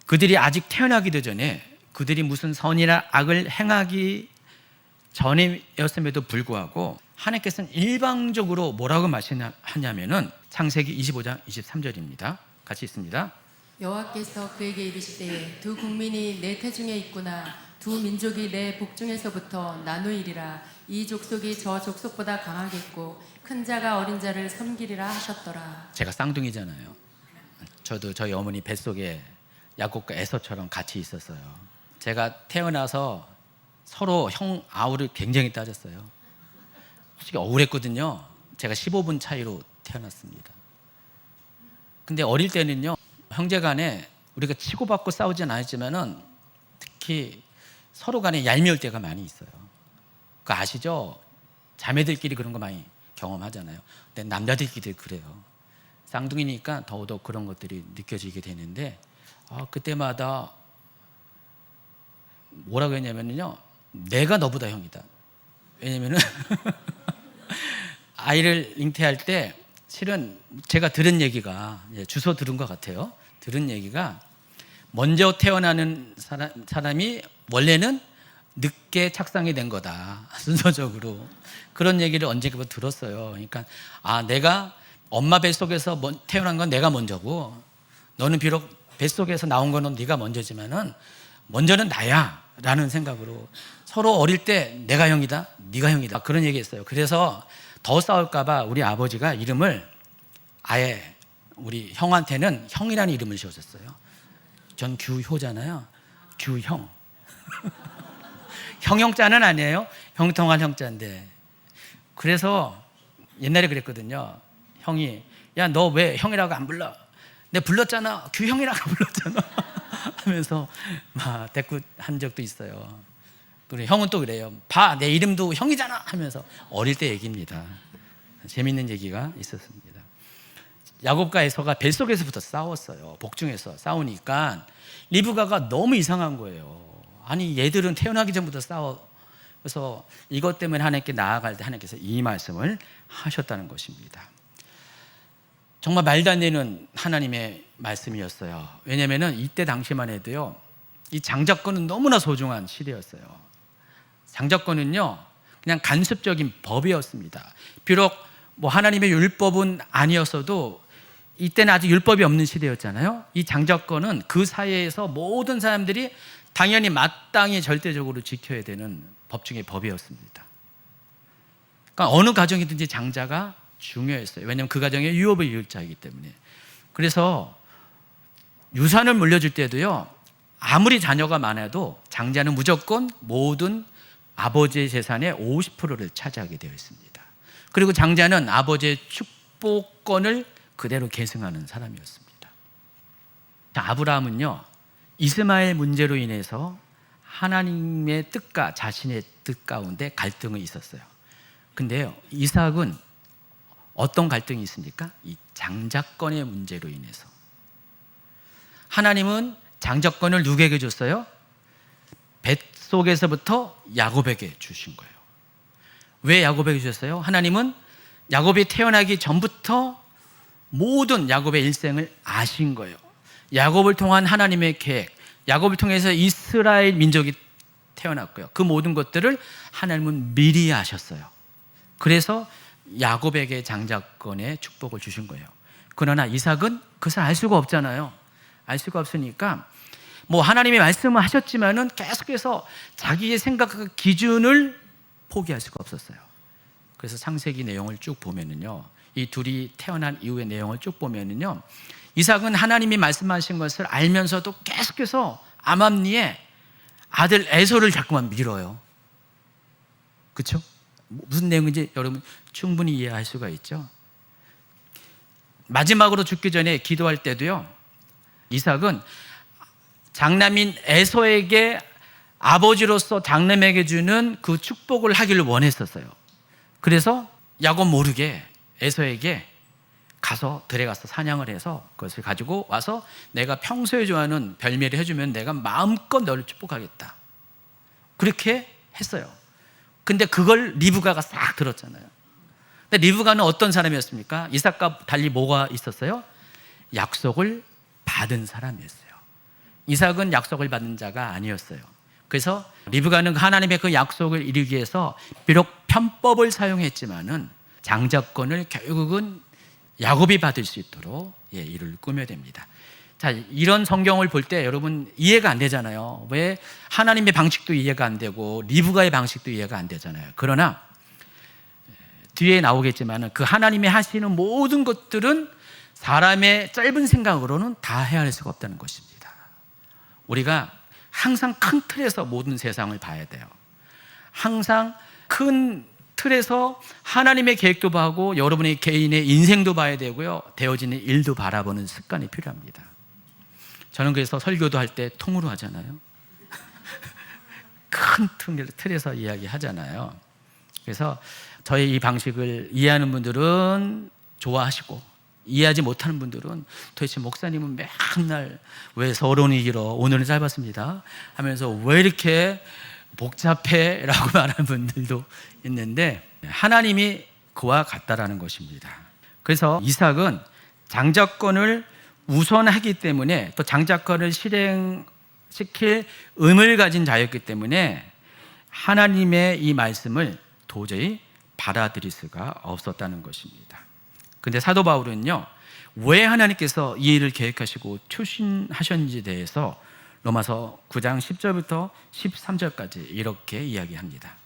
A: 그들이 아직 태어나기도 전에 그들이 무슨 선이나 악을 행하기 전이었음에도 불구하고 하나님께서는 일방적으로 뭐라고 말씀하냐면은 창세기 25장 23절입니다. 같이 있습니다.
B: 여호와께서 그에게 이르시되 두 국민이 내 태중에 있구나. 두 민족이 내 복중에서부터 나누이리라. 이 족속이 저 족속보다 강하겠고 큰 자가 어린 자를 섬기리라 하셨더라. 제가 쌍둥이잖아요. 저도 저희 어머니 뱃속에 야곱과 에서처럼 같이 있었어요. 제가 태어나서 서로 형 아우를 굉장히 따졌어요. 솔직히 억울했거든요. 제가 15분 차이로 태어났습니다. 근데 어릴 때는요, 형제 간에 우리가 치고받고 싸우진 않았지만은 특히 서로 간에 얄미울 때가 많이 있어요. 그거 아시죠? 자매들끼리 그런 거 많이 경험하잖아요. 근데 남자들끼리 그래요.
A: 쌍둥이니까 더더욱 그런 것들이 느껴지게 되는데 그때마다 뭐라고 했냐면요, 내가 너보다 형이다. 왜냐면은 아이를 잉태할 때 실은 제가 들은 얘기가, 주워 들은 것 같아요. 들은 얘기가 먼저 태어나는 사람이 원래는 늦게 착상이 된 거다, 순서적으로. 그런 얘기를 언젠가 들었어요. 그러니까 내가 엄마 뱃속에서 태어난 건 내가 먼저고, 너는 비록 뱃속에서 나온 거는 네가 먼저지만은 먼저는 나야 라는 생각으로 서로 어릴 때 내가 형이다, 네가 형이다, 그런 얘기했어요. 그래서 더 싸울까 봐 우리 아버지가 이름을 아예 우리 형한테는 형이라는 이름을 지어줬어요. 전 규효잖아요. 규형. 형용자는 아니에요. 형통한 형자인데. 그래서 옛날에 그랬거든요. 형이, 야, 너 왜 형이라고 안 불러? 내가 불렀잖아. 규형이라고 불렀잖아. 하면서 막 대꾸한 적도 있어요. 그리고 형은 또 그래요. 봐, 내 이름도 형이잖아 하면서. 어릴 때 얘기입니다. 재밌는 얘기가 있었습니다. 야곱과 에서가 뱃속에서부터 싸웠어요. 복중에서 싸우니까 리브가가 너무 이상한 거예요. 아니, 얘들은 태어나기 전부터 싸워. 그래서 이것 때문에 하나님께 나아갈 때 하나님께서 이 말씀을 하셨다는 것입니다. 정말 말도 안 되는 하나님의 말씀이었어요. 왜냐하면 이때 당시만 해도요, 이 장자권은 너무나 소중한 시대였어요. 장자권은요, 그냥 간섭적인 법이었습니다. 비록 뭐 하나님의 율법은 아니었어도 이때는 아직 율법이 없는 시대였잖아요. 이 장자권은 그 사회에서 모든 사람들이 당연히 마땅히 절대적으로 지켜야 되는 법 중에 법이었습니다. 그러니까 어느 가정이든지 장자가 중요했어요. 왜냐하면 그 가정의 유업을 이을 자이기 때문에. 그래서 유산을 물려줄 때도요, 아무리 자녀가 많아도 장자는 무조건 모든 아버지의 재산의 50%를 차지하게 되어 있습니다. 그리고 장자는 아버지의 축복권을 그대로 계승하는 사람이었습니다. 아브라함은요, 이스마엘 문제로 인해서 하나님의 뜻과 자신의 뜻 가운데 갈등이 있었어요. 근데요, 이삭은 어떤 갈등이 있습니까? 이 장자권의 문제로 인해서. 하나님은 장자권을 누구에게 줬어요? 뱃속에서부터 야곱에게 주신 거예요. 왜 야곱에게 주셨어요? 하나님은 야곱이 태어나기 전부터 모든 야곱의 일생을 아신 거예요. 야곱을 통한 하나님의 계획, 야곱을 통해서 이스라엘 민족이 태어났고요. 그 모든 것들을 하나님은 미리 아셨어요. 그래서 야곱에게 장자권의 축복을 주신 거예요. 그러나 이삭은 그것을 알 수가 없잖아요. 알 수가 없으니까 뭐 하나님의 말씀을 하셨지만은 계속해서 자기의 생각과 기준을 포기할 수가 없었어요. 그래서 창세기 내용을 쭉 보면은요, 이 둘이 태어난 이후의 내용을 쭉 보면은요, 이삭은 하나님이 말씀하신 것을 알면서도 계속해서 암암리에 아들 에서를 자꾸만 밀어요. 그렇죠? 무슨 내용인지 여러분 충분히 이해할 수가 있죠. 마지막으로 죽기 전에 기도할 때도요, 이삭은 장남인 에서에게 아버지로서 장남에게 주는 그 축복을 하기를 원했었어요. 그래서 야곱 모르게 에서에게 가서 들에 가서 사냥을 해서 그것을 가지고 와서 내가 평소에 좋아하는 별매를 해주면 내가 마음껏 너를 축복하겠다, 그렇게 했어요. 근데 그걸 리브가가 싹 들었잖아요. 근데 리브가는 어떤 사람이었습니까? 이삭과 달리 뭐가 있었어요? 약속을 받은 사람이었어요. 이삭은 약속을 받은 자가 아니었어요. 그래서 리브가는 하나님의 그 약속을 이루기 위해서 비록 편법을 사용했지만은 장자권을 결국은 야곱이 받을 수 있도록 일을 꾸며댑니다. 자, 이런 성경을 볼 때 여러분 이해가 안 되잖아요. 왜 하나님의 방식도 이해가 안 되고 리브가의 방식도 이해가 안 되잖아요. 그러나 뒤에 나오겠지만 그 하나님이 하시는 모든 것들은 사람의 짧은 생각으로는 다 헤아릴 수가 없다는 것입니다. 우리가 항상 큰 틀에서 모든 세상을 봐야 돼요. 항상 큰 틀에서 하나님의 계획도 봐고 여러분의 개인의 인생도 봐야 되고요, 되어지는 일도 바라보는 습관이 필요합니다. 저는 그래서 설교도 할 때 통으로 하잖아요. 큰 틀에서 이야기하잖아요. 그래서 저의 이 방식을 이해하는 분들은 좋아하시고 이해하지 못하는 분들은 도대체 목사님은 맨날 왜 서론이 길어, 오늘은 짧았습니다 하면서 왜 이렇게 복잡해? 라고 말하는 분들도 있는데, 하나님이 그와 같다라는 것입니다. 그래서 이삭은 장자권을 우선하기 때문에, 또 장자권을 실행시킬 의무를 가진 자였기 때문에 하나님의 이 말씀을 도저히 받아들일 수가 없었다는 것입니다. 근데 사도 바울은요, 왜 하나님께서 이 일을 계획하시고 추진하셨는지에 대해서 로마서 9장 10절부터 13절까지 이렇게 이야기합니다.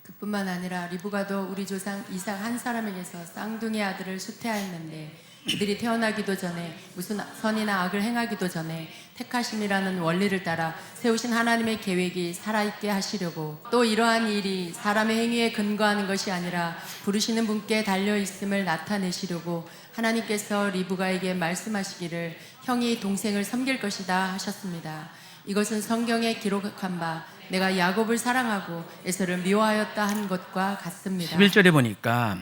B: 그뿐만 아니라 리브가도 우리 조상 이삭 한 사람에게서 쌍둥이 아들을 수태하였는데, 그들이 태어나기도 전에 무슨 선이나 악을 행하기도 전에 택하심이라는 원리를 따라 세우신 하나님의 계획이 살아있게 하시려고, 또 이러한 일이 사람의 행위에 근거하는 것이 아니라 부르시는 분께 달려있음을 나타내시려고 하나님께서 리브가에게 말씀하시기를 형이 동생을 섬길 것이다 하셨습니다. 이것은 성경에 기록한 바 내가 야곱을 사랑하고 에서를 미워하였다 한 것과 같습니다.
A: 11절에 보니까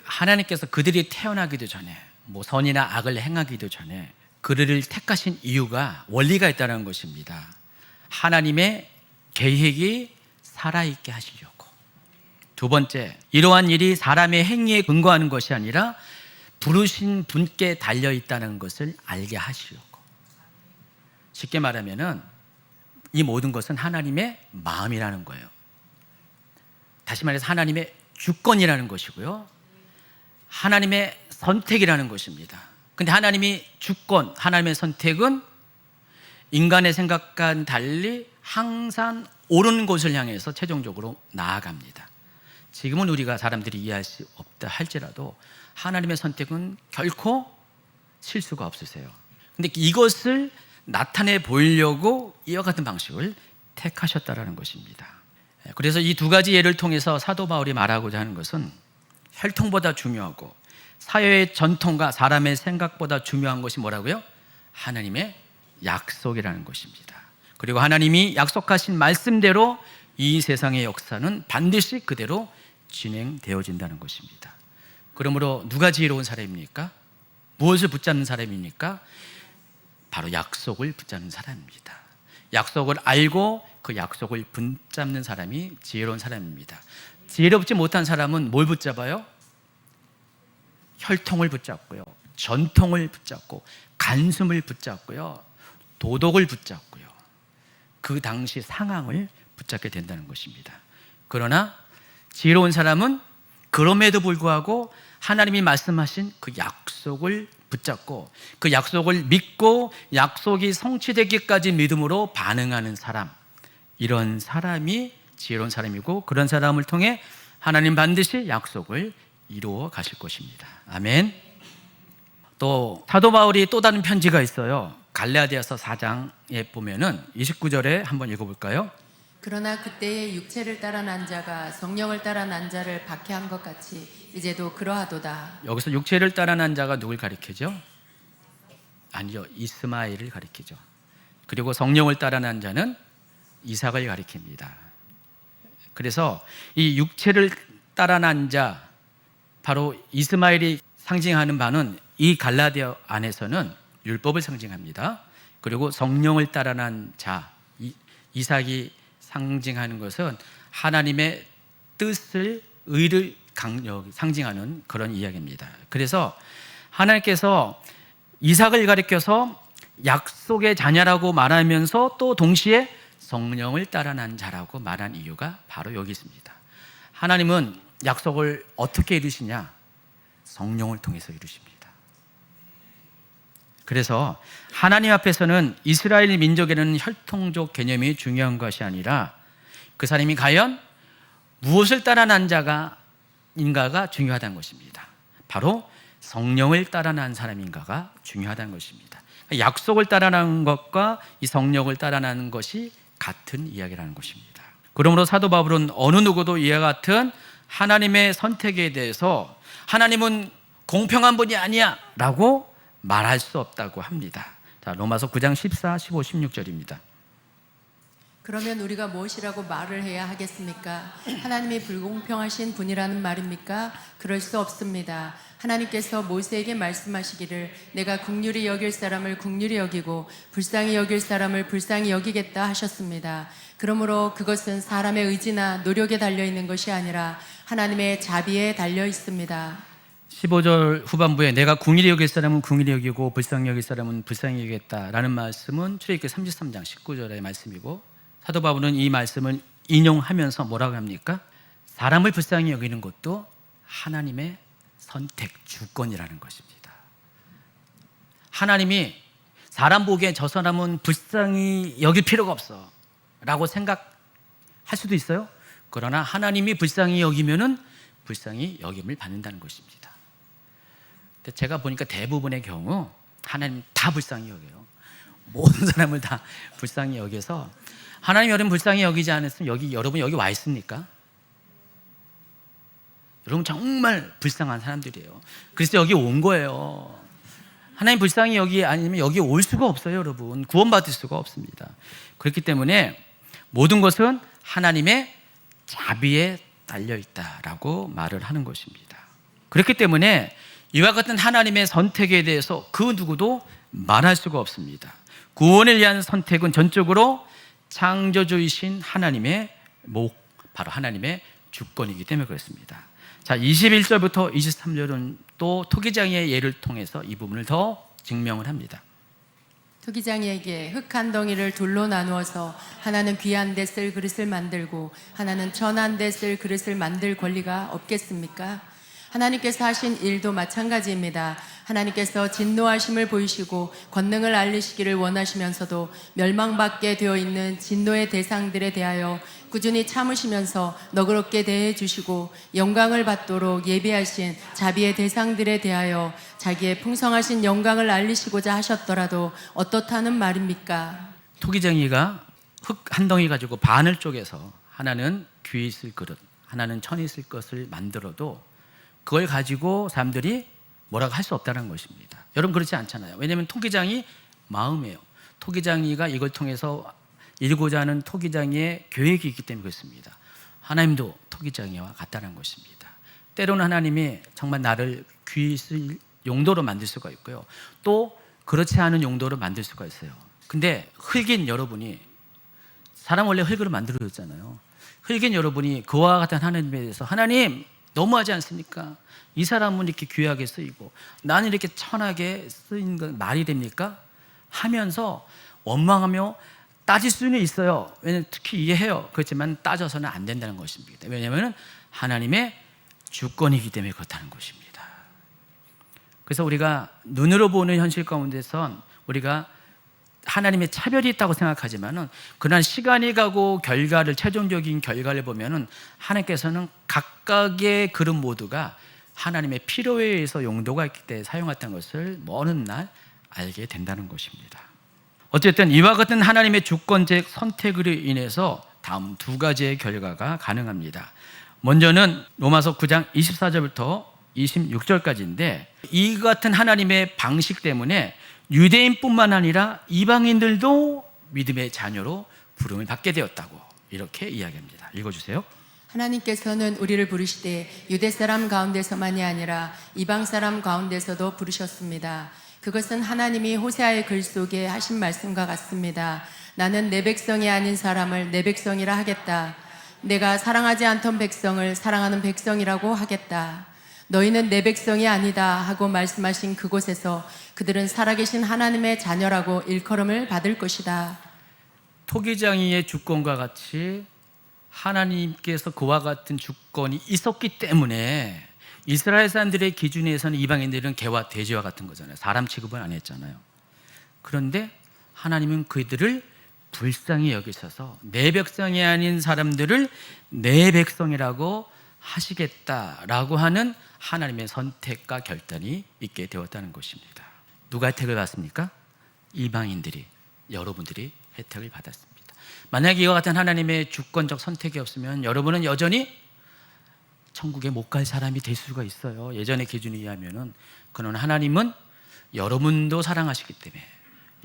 A: 하나님께서 그들이 태어나기도 전에, 뭐 선이나 악을 행하기도 전에 그들을 택하신 이유가, 원리가 있다는 것입니다. 하나님의 계획이 살아있게 하시려고. 두 번째, 이러한 일이 사람의 행위에 근거하는 것이 아니라 부르신 분께 달려있다는 것을 알게 하시려고. 쉽게 말하면은 이 모든 것은 하나님의 마음이라는 거예요. 다시 말해서 하나님의 주권이라는 것이고요, 하나님의 선택이라는 것입니다. 근데 하나님이 주권, 하나님의 선택은 인간의 생각과는 달리 항상 옳은 곳을 향해서 최종적으로 나아갑니다. 지금은 우리가 사람들이 이해할 수 없다 할지라도 하나님의 선택은 결코 실수가 없으세요. 근데 이것을 나타내 보이려고 이와 같은 방식을 택하셨다라는 것입니다. 그래서 이 두 가지 예를 통해서 사도 바울이 말하고자 하는 것은, 혈통보다 중요하고 사회의 전통과 사람의 생각보다 중요한 것이 뭐라고요? 하나님의 약속이라는 것입니다. 그리고 하나님이 약속하신 말씀대로 이 세상의 역사는 반드시 그대로 진행되어진다는 것입니다. 그러므로 누가 지혜로운 사람입니까? 무엇을 붙잡는 사람입니까? 바로 약속을 붙잡는 사람입니다. 약속을 알고 그 약속을 붙잡는 사람이 지혜로운 사람입니다. 지혜롭지 못한 사람은 뭘 붙잡아요? 혈통을 붙잡고요, 전통을 붙잡고, 간숨을 붙잡고요, 도덕을 붙잡고요, 그 당시 상황을 붙잡게 된다는 것입니다. 그러나 지혜로운 사람은 그럼에도 불구하고 하나님이 말씀하신 그 약속을 붙잡고, 그 약속을 믿고 약속이 성취되기까지 믿음으로 반응하는 사람, 이런 사람이 지혜로운 사람이고, 그런 사람을 통해 하나님 반드시 약속을 이루어 가실 것입니다. 아멘. 또 사도 바울이 또 다른 편지가 있어요. 갈라디아서 4장에 보면은 29절에 한번 읽어볼까요?
B: 그러나 그때의 육체를 따라 난 자가 성령을 따라 난 자를 박해한 것 같이 이제도 그러하도다.
A: 여기서 육체를 따라 난 자가 누굴 가리키죠? 아니요, 이스마엘을 가리키죠. 그리고 성령을 따라 난 자는 이삭을 가리킵니다. 그래서 이 육체를 따라 난 자, 바로 이스마엘이 상징하는 바는 이 갈라디아 안에서는 율법을 상징합니다. 그리고 성령을 따라 난 자, 이삭이 상징하는 것은 하나님의 뜻을, 의를 상징하는 그런 이야기입니다. 그래서 하나님께서 이삭을 가리켜서 약속의 자녀라고 말하면서 또 동시에 성령을 따라 난 자라고 말한 이유가 바로 여기 있습니다. 하나님은 약속을 어떻게 이루시냐? 성령을 통해서 이루십니다. 그래서 하나님 앞에서는 이스라엘 민족에는 혈통적 개념이 중요한 것이 아니라 그 사람이 과연 무엇을 따라 난 자인가가 중요하다는 것입니다. 바로 성령을 따라 난 사람인가가 중요하다는 것입니다. 약속을 따라 난 것과 이 성령을 따라 난 것이 같은 이야기라는 것입니다. 그러므로 사도 바울은 어느 누구도 이와 같은 하나님의 선택에 대해서 하나님은 공평한 분이 아니야 라고 말할 수 없다고 합니다. 자, 로마서 9장 14, 15, 16절입니다.
B: 그러면 우리가 무엇이라고 말을 해야 하겠습니까? 하나님이 불공평하신 분이라는 말입니까? 그럴 수 없습니다. 하나님께서 모세에게 말씀하시기를 내가 긍휼히 여길 사람을 긍휼히 여기고 불쌍히 여길 사람을 불쌍히 여기겠다 하셨습니다. 그러므로 그것은 사람의 의지나 노력에 달려 있는 것이 아니라 하나님의 자비에 달려 있습니다.
A: 15절 후반부에 내가 긍휼히 여길 사람은 긍휼히 여기고 불쌍히 여길 사람은 불쌍히 여기겠다라는 말씀은 출애굽기 33장 19절의 말씀이고, 사도 바울은 이 말씀을 인용하면서 뭐라고 합니까? 사람을 불쌍히 여기는 것도 하나님의 선택, 주권이라는 것입니다. 하나님이 사람 보기에 저 사람은 불쌍히 여길 필요가 없어 라고 생각할 수도 있어요. 그러나 하나님이 불쌍히 여기면은 불쌍히 여김을 받는다는 것입니다. 근데 제가 보니까 대부분의 경우 하나님 다 불쌍히 여겨요. 모든 사람을 다 불쌍히 여겨서, 하나님 여러분 불쌍히 여기지 않았으면 여러분 여기 와 있습니까? 여러분 정말 불쌍한 사람들이에요. 그래서 여기 온 거예요. 하나님 불쌍히 여기 아니면 여기 올 수가 없어요. 여러분 구원받을 수가 없습니다. 그렇기 때문에 모든 것은 하나님의 자비에 달려있다라고 말을 하는 것입니다. 그렇기 때문에 이와 같은 하나님의 선택에 대해서 그 누구도 말할 수가 없습니다. 구원을 위한 선택은 전적으로 창조주이신 하나님의 바로 하나님의 주권이기 때문에 그렇습니다. 자, 21절부터 23절은 또 토기장이의 예를 통해서 이 부분을 더 증명을 합니다.
B: 토기장이에게 흙 한 덩이를 둘로 나누어서 하나는 귀한 데 쓸 그릇을 만들고 하나는 천한 데 쓸 그릇을 만들 권리가 없겠습니까? 하나님께서 하신 일도 마찬가지입니다. 하나님께서 진노하심을 보이시고 권능을 알리시기를 원하시면서도 멸망받게 되어 있는 진노의 대상들에 대하여 꾸준히 참으시면서 너그럽게 대해 주시고 영광을 받도록 예비하신 자비의 대상들에 대하여 자기의 풍성하신 영광을 알리시고자 하셨더라도 어떻다는 말입니까?
A: 토기장이가 흙 한 덩이 가지고 반을 쪼개서 하나는 귀에 있을 그릇, 하나는 천에 있을 것을 만들어도 그걸 가지고 사람들이 뭐라고 할 수 없다는 것입니다. 여러분 그렇지 않잖아요. 왜냐하면 토기장이 마음이에요. 토기장이가 이걸 통해서 이루고자 하는 토기장이의 계획이 있기 때문에 그렇습니다. 하나님도 토기장이와 같다는 것입니다. 때로는 하나님이 정말 나를 귀에 있을 용도로 만들 수가 있고요, 또 그렇지 않은 용도로 만들 수가 있어요. 근데 흙인 여러분이, 사람 원래 흙으로 만들어졌잖아요. 흙인 여러분이 그와 같은 하나님에 대해서 하나님 너무하지 않습니까? 이 사람은 이렇게 귀하게 쓰이고 나는 이렇게 천하게 쓰인 건 말이 됩니까? 하면서 원망하며 따질 수는 있어요. 왜냐하면 특히 이해해요. 그렇지만 따져서는 안 된다는 것입니다. 왜냐하면 하나님의 주권이기 때문에 그렇다는 것입니다. 그래서 우리가 눈으로 보는 현실 가운데선 우리가 하나님의 차별이 있다고 생각하지만은, 그러나 시간이 가고 최종적인 결과를 보면은 하나님께서는 각각의 그릇 모두가 하나님의 필요에 의해서 용도가 있기 때문에 사용했다는 것을 어느 날 알게 된다는 것입니다. 어쨌든 이와 같은 하나님의 주권적 선택으로 인해서 다음 두 가지의 결과가 가능합니다. 먼저는 로마서 9장 24절부터 26절까지인데, 이 같은 하나님의 방식 때문에 유대인뿐만 아니라 이방인들도 믿음의 자녀로 부름을 받게 되었다고 이렇게 이야기합니다. 읽어주세요.
B: 하나님께서는 우리를 부르시되 유대 사람 가운데서만이 아니라 이방 사람 가운데서도 부르셨습니다. 그것은 하나님이 호세아의 글 속에 하신 말씀과 같습니다. 나는 내 백성이 아닌 사람을 내 백성이라 하겠다. 내가 사랑하지 않던 백성을 사랑하는 백성이라고 하겠다. 너희는 내 백성이 아니다 하고 말씀하신 그곳에서 그들은 살아계신 하나님의 자녀라고 일컬음을 받을 것이다.
A: 토기장이의 주권과 같이 하나님께서 그와 같은 주권이 있었기 때문에 이스라엘 사람들의 기준에서는 이방인들은 개와 돼지와 같은 거잖아요. 사람 취급을 안 했잖아요. 그런데 하나님은 그들을 불쌍히 여기셔서 내 백성이 아닌 사람들을 내 백성이라고 하시겠다라고 하는 하나님의 선택과 결단이 있게 되었다는 것입니다. 누가 혜택을 받습니까? 이방인들이, 여러분들이 혜택을 받았습니다. 만약에 이와 같은 하나님의 주권적 선택이 없으면 여러분은 여전히 천국에 못 갈 사람이 될 수가 있어요. 예전의 기준에 의하면은. 그러나 하나님은 여러분도 사랑하시기 때문에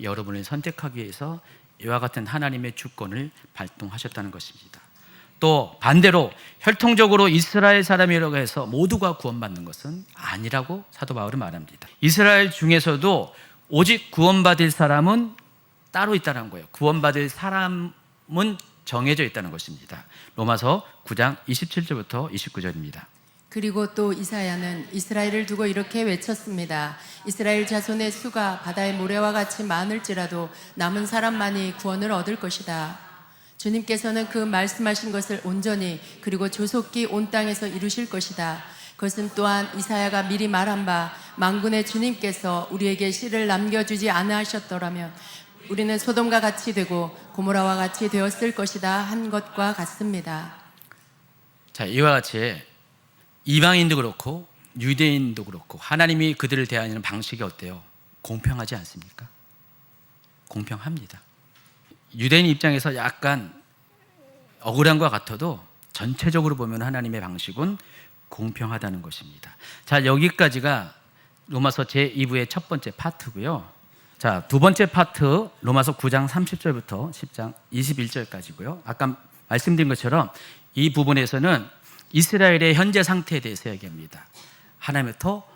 A: 여러분을 선택하기 위해서 이와 같은 하나님의 주권을 발동하셨다는 것입니다. 또 반대로 혈통적으로 이스라엘 사람이라고 해서 모두가 구원받는 것은 아니라고 사도 바울은 말합니다. 이스라엘 중에서도 오직 구원받을 사람은 따로 있다는 거예요. 구원받을 사람은 정해져 있다는 것입니다. 로마서 9장 27절부터 29절입니다.
B: 그리고 또 이사야는 이스라엘을 두고 이렇게 외쳤습니다. 이스라엘 자손의 수가 바다의 모래와 같이 많을지라도 남은 사람만이 구원을 얻을 것이다. 주님께서는 그 말씀하신 것을 온전히 그리고 조속히 온 땅에서 이루실 것이다. 그것은 또한 이사야가 미리 말한 바 만군의 주님께서 우리에게 씨를 남겨주지 않으셨더라면 우리는 소돔과 같이 되고 고모라와 같이 되었을 것이다 한 것과 같습니다.
A: 자, 이와 같이 이방인도 그렇고 유대인도 그렇고 하나님이 그들을 대하는 방식이 어때요? 공평하지 않습니까? 공평합니다. 유대인 입장에서 약간 억울한 것 같아도 전체적으로 보면 하나님의 방식은 공평하다는 것입니다. 자, 여기까지가 로마서 제2부의 첫 번째 파트고요. 자, 두 번째 파트 로마서 9장 30절부터 10장 21절까지고요. 아까 말씀드린 것처럼 이 부분에서는 이스라엘의 현재 상태에 대해서 얘기합니다. 하나님부터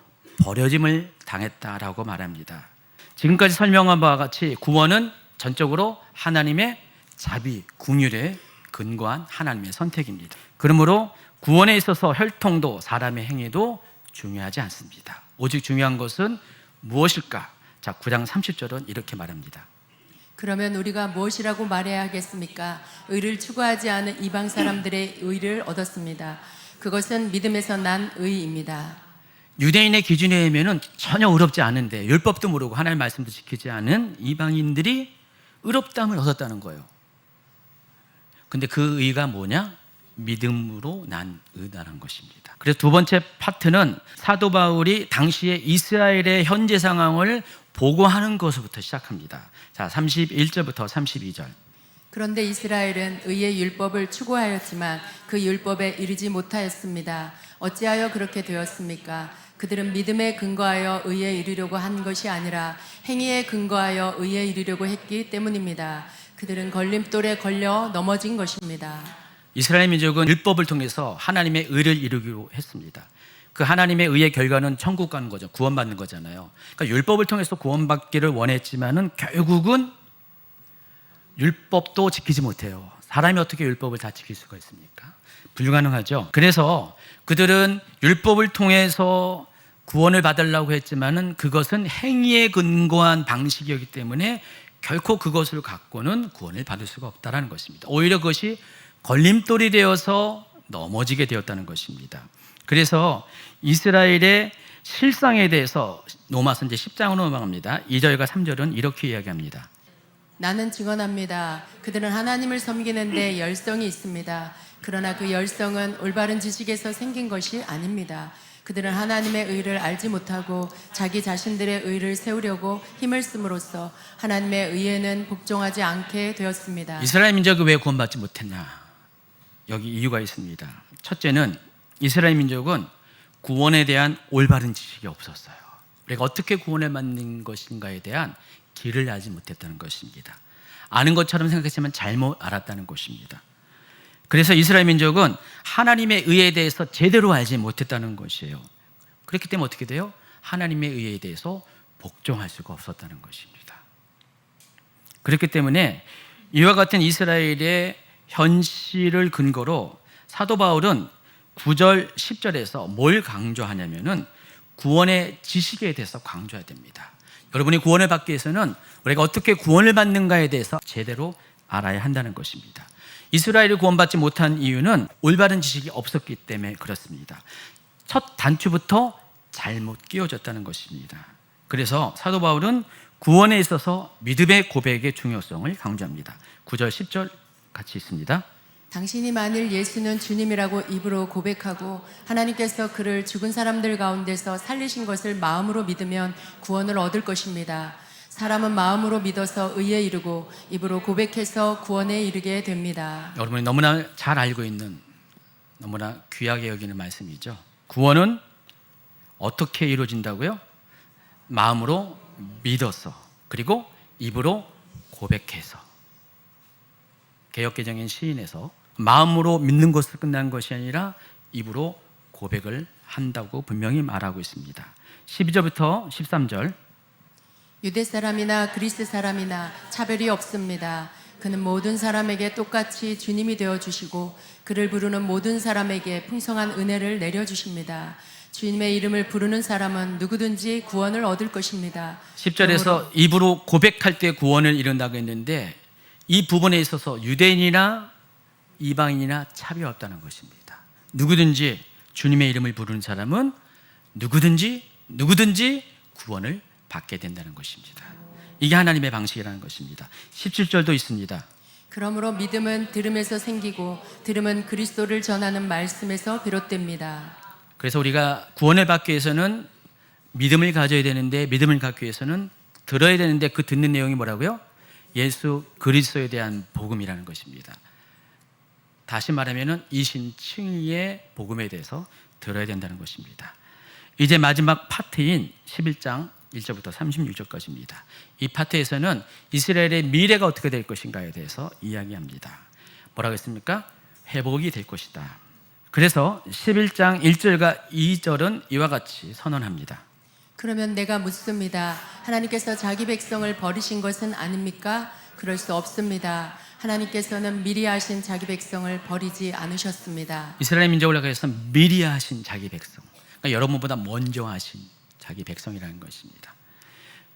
A: 버려짐을 당했다라고 말합니다. 지금까지 설명한 바와 같이 구원은 전적으로 하나님의 자비, 긍휼에 근거한 하나님의 선택입니다. 그러므로 구원에 있어서 혈통도 사람의 행위도 중요하지 않습니다. 오직 중요한 것은 무엇일까? 자, 9장 30절은 이렇게 말합니다.
B: 그러면 우리가 무엇이라고 말해야 하겠습니까? 의를 추구하지 않은 이방 사람들의 의를 얻었습니다. 그것은 믿음에서 난 의입니다.
A: 유대인의 기준에 의하면 전혀 의롭지 않은데 율법도 모르고 하나님의 말씀도 지키지 않은 이방인들이 의롭다함을 얻었다는 거예요. 근데 그 의가 뭐냐? 믿음으로 난 의다라는 것입니다. 그래서 두 번째 파트는 사도 바울이 당시에 이스라엘의 현재 상황을 보고하는 것부터 시작합니다. 자, 31절부터 32절.
B: 그런데 이스라엘은 의의 율법을 추구하였지만 그 율법에 이르지 못하였습니다. 어찌하여 그렇게 되었습니까? 그들은 믿음에 근거하여 의에 이르려고 한 것이 아니라 행위에 근거하여 의에 이르려고 했기 때문입니다. 그들은 걸림돌에 걸려 넘어진 것입니다.
A: 이스라엘 민족은 율법을 통해서 하나님의 의를 이루기로 했습니다. 그 하나님의 의의 결과는 천국 가는 거죠. 구원받는 거잖아요. 그러니까 율법을 통해서 구원받기를 원했지만은 결국은 율법도 지키지 못해요. 사람이 어떻게 율법을 다 지킬 수가 있습니까? 불가능하죠. 그래서 그들은 율법을 통해서 구원을 받으려고 했지만은 그것은 행위에 근거한 방식이었기 때문에 결코 그것을 갖고는 구원을 받을 수가 없다는 것입니다. 오히려 그것이 걸림돌이 되어서 넘어지게 되었다는 것입니다. 그래서 이스라엘의 실상에 대해서 로마서 이제 10장으로 넘어갑니다. 2절과 3절은 이렇게 이야기합니다.
B: 나는 증언합니다. 그들은 하나님을 섬기는데 열성이 있습니다. 그러나 그 열성은 올바른 지식에서 생긴 것이 아닙니다. 그들은 하나님의 의를 알지 못하고 자기 자신들의 의를 세우려고 힘을 씀으로써 하나님의 의에는 복종하지 않게 되었습니다.
A: 이스라엘 민족이 왜 구원받지 못했나? 여기 이유가 있습니다. 첫째는 이스라엘 민족은 구원에 대한 올바른 지식이 없었어요. 우리가 어떻게 구원을 받는 것인가에 대한 길을 알지 못했다는 것입니다. 아는 것처럼 생각했지만 잘못 알았다는 것입니다. 그래서 이스라엘 민족은 하나님의 의에 대해서 제대로 알지 못했다는 것이에요. 그렇기 때문에 어떻게 돼요? 하나님의 의에 대해서 복종할 수가 없었다는 것입니다. 그렇기 때문에 이와 같은 이스라엘의 현실을 근거로 사도 바울은 9절, 10절에서 뭘 강조하냐면은 구원의 지식에 대해서 강조해야 됩니다. 여러분이 구원을 받기 위해서는 우리가 어떻게 구원을 받는가에 대해서 제대로 알아야 한다는 것입니다. 이스라엘이 구원받지 못한 이유는 올바른 지식이 없었기 때문에 그렇습니다. 첫 단추부터 잘못 끼워졌다는 것입니다. 그래서 사도 바울은 구원에 있어서 믿음의 고백의 중요성을 강조합니다. 9절, 10절 같이 있습니다.
B: 당신이 만일 예수는 주님이라고 입으로 고백하고 하나님께서 그를 죽은 사람들 가운데서 살리신 것을 마음으로 믿으면 구원을 얻을 것입니다. 사람은 마음으로 믿어서 의에 이르고 입으로 고백해서 구원에 이르게 됩니다.
A: 여러분이 너무나 잘 알고 있는 너무나 귀하게 여기는 말씀이죠. 구원은 어떻게 이루어진다고요? 마음으로 믿어서 그리고 입으로 고백해서 개역개정인 시인에서 마음으로 믿는 것으로 끝난 것이 아니라 입으로 고백을 한다고 분명히 말하고 있습니다. 12절부터 13절.
B: 유대 사람이나 그리스 사람이나 차별이 없습니다. 그는 모든 사람에게 똑같이 주님이 되어주시고 그를 부르는 모든 사람에게 풍성한 은혜를 내려주십니다. 주님의 이름을 부르는 사람은 누구든지 구원을 얻을 것입니다.
A: 10절에서 입으로 고백할 때 구원을 이룬다고 했는데 이 부분에 있어서 유대인이나 이방인이나 차별이 없다는 것입니다. 누구든지 주님의 이름을 부르는 사람은 누구든지 구원을 받게 된다는 것입니다. 이게 하나님의 방식이라는 것입니다. 17절도 있습니다.
B: 그러므로 믿음은 들음에서 생기고 들음은 그리스도를 전하는 말씀에서 비롯됩니다.
A: 그래서 우리가 구원을 받기 위해서는 믿음을 가져야 되는데 믿음을 갖기 위해서는 들어야 되는데 그 듣는 내용이 뭐라고요? 예수 그리스도에 대한 복음이라는 것입니다. 다시 말하면 이신칭의의 복음에 대해서 들어야 된다는 것입니다. 이제 마지막 파트인 11장 1절부터 36절까지입니다. 이 파트에서는 이스라엘의 미래가 어떻게 될 것인가에 대해서 이야기합니다. 뭐라고 했습니까? 회복이 될 것이다. 그래서 11장 1절과 2절은 이와 같이 선언합니다.
B: 그러면 내가 묻습니다. 하나님께서 자기 백성을 버리신 것은 아닙니까? 그럴 수 없습니다. 하나님께서는 미리 하신 자기 백성을 버리지 않으셨습니다.
A: 이스라엘 민족을 위해서 미리 하신 자기 백성, 그러니까 여러분보다 먼저 하신 자기 백성이라는 것입니다.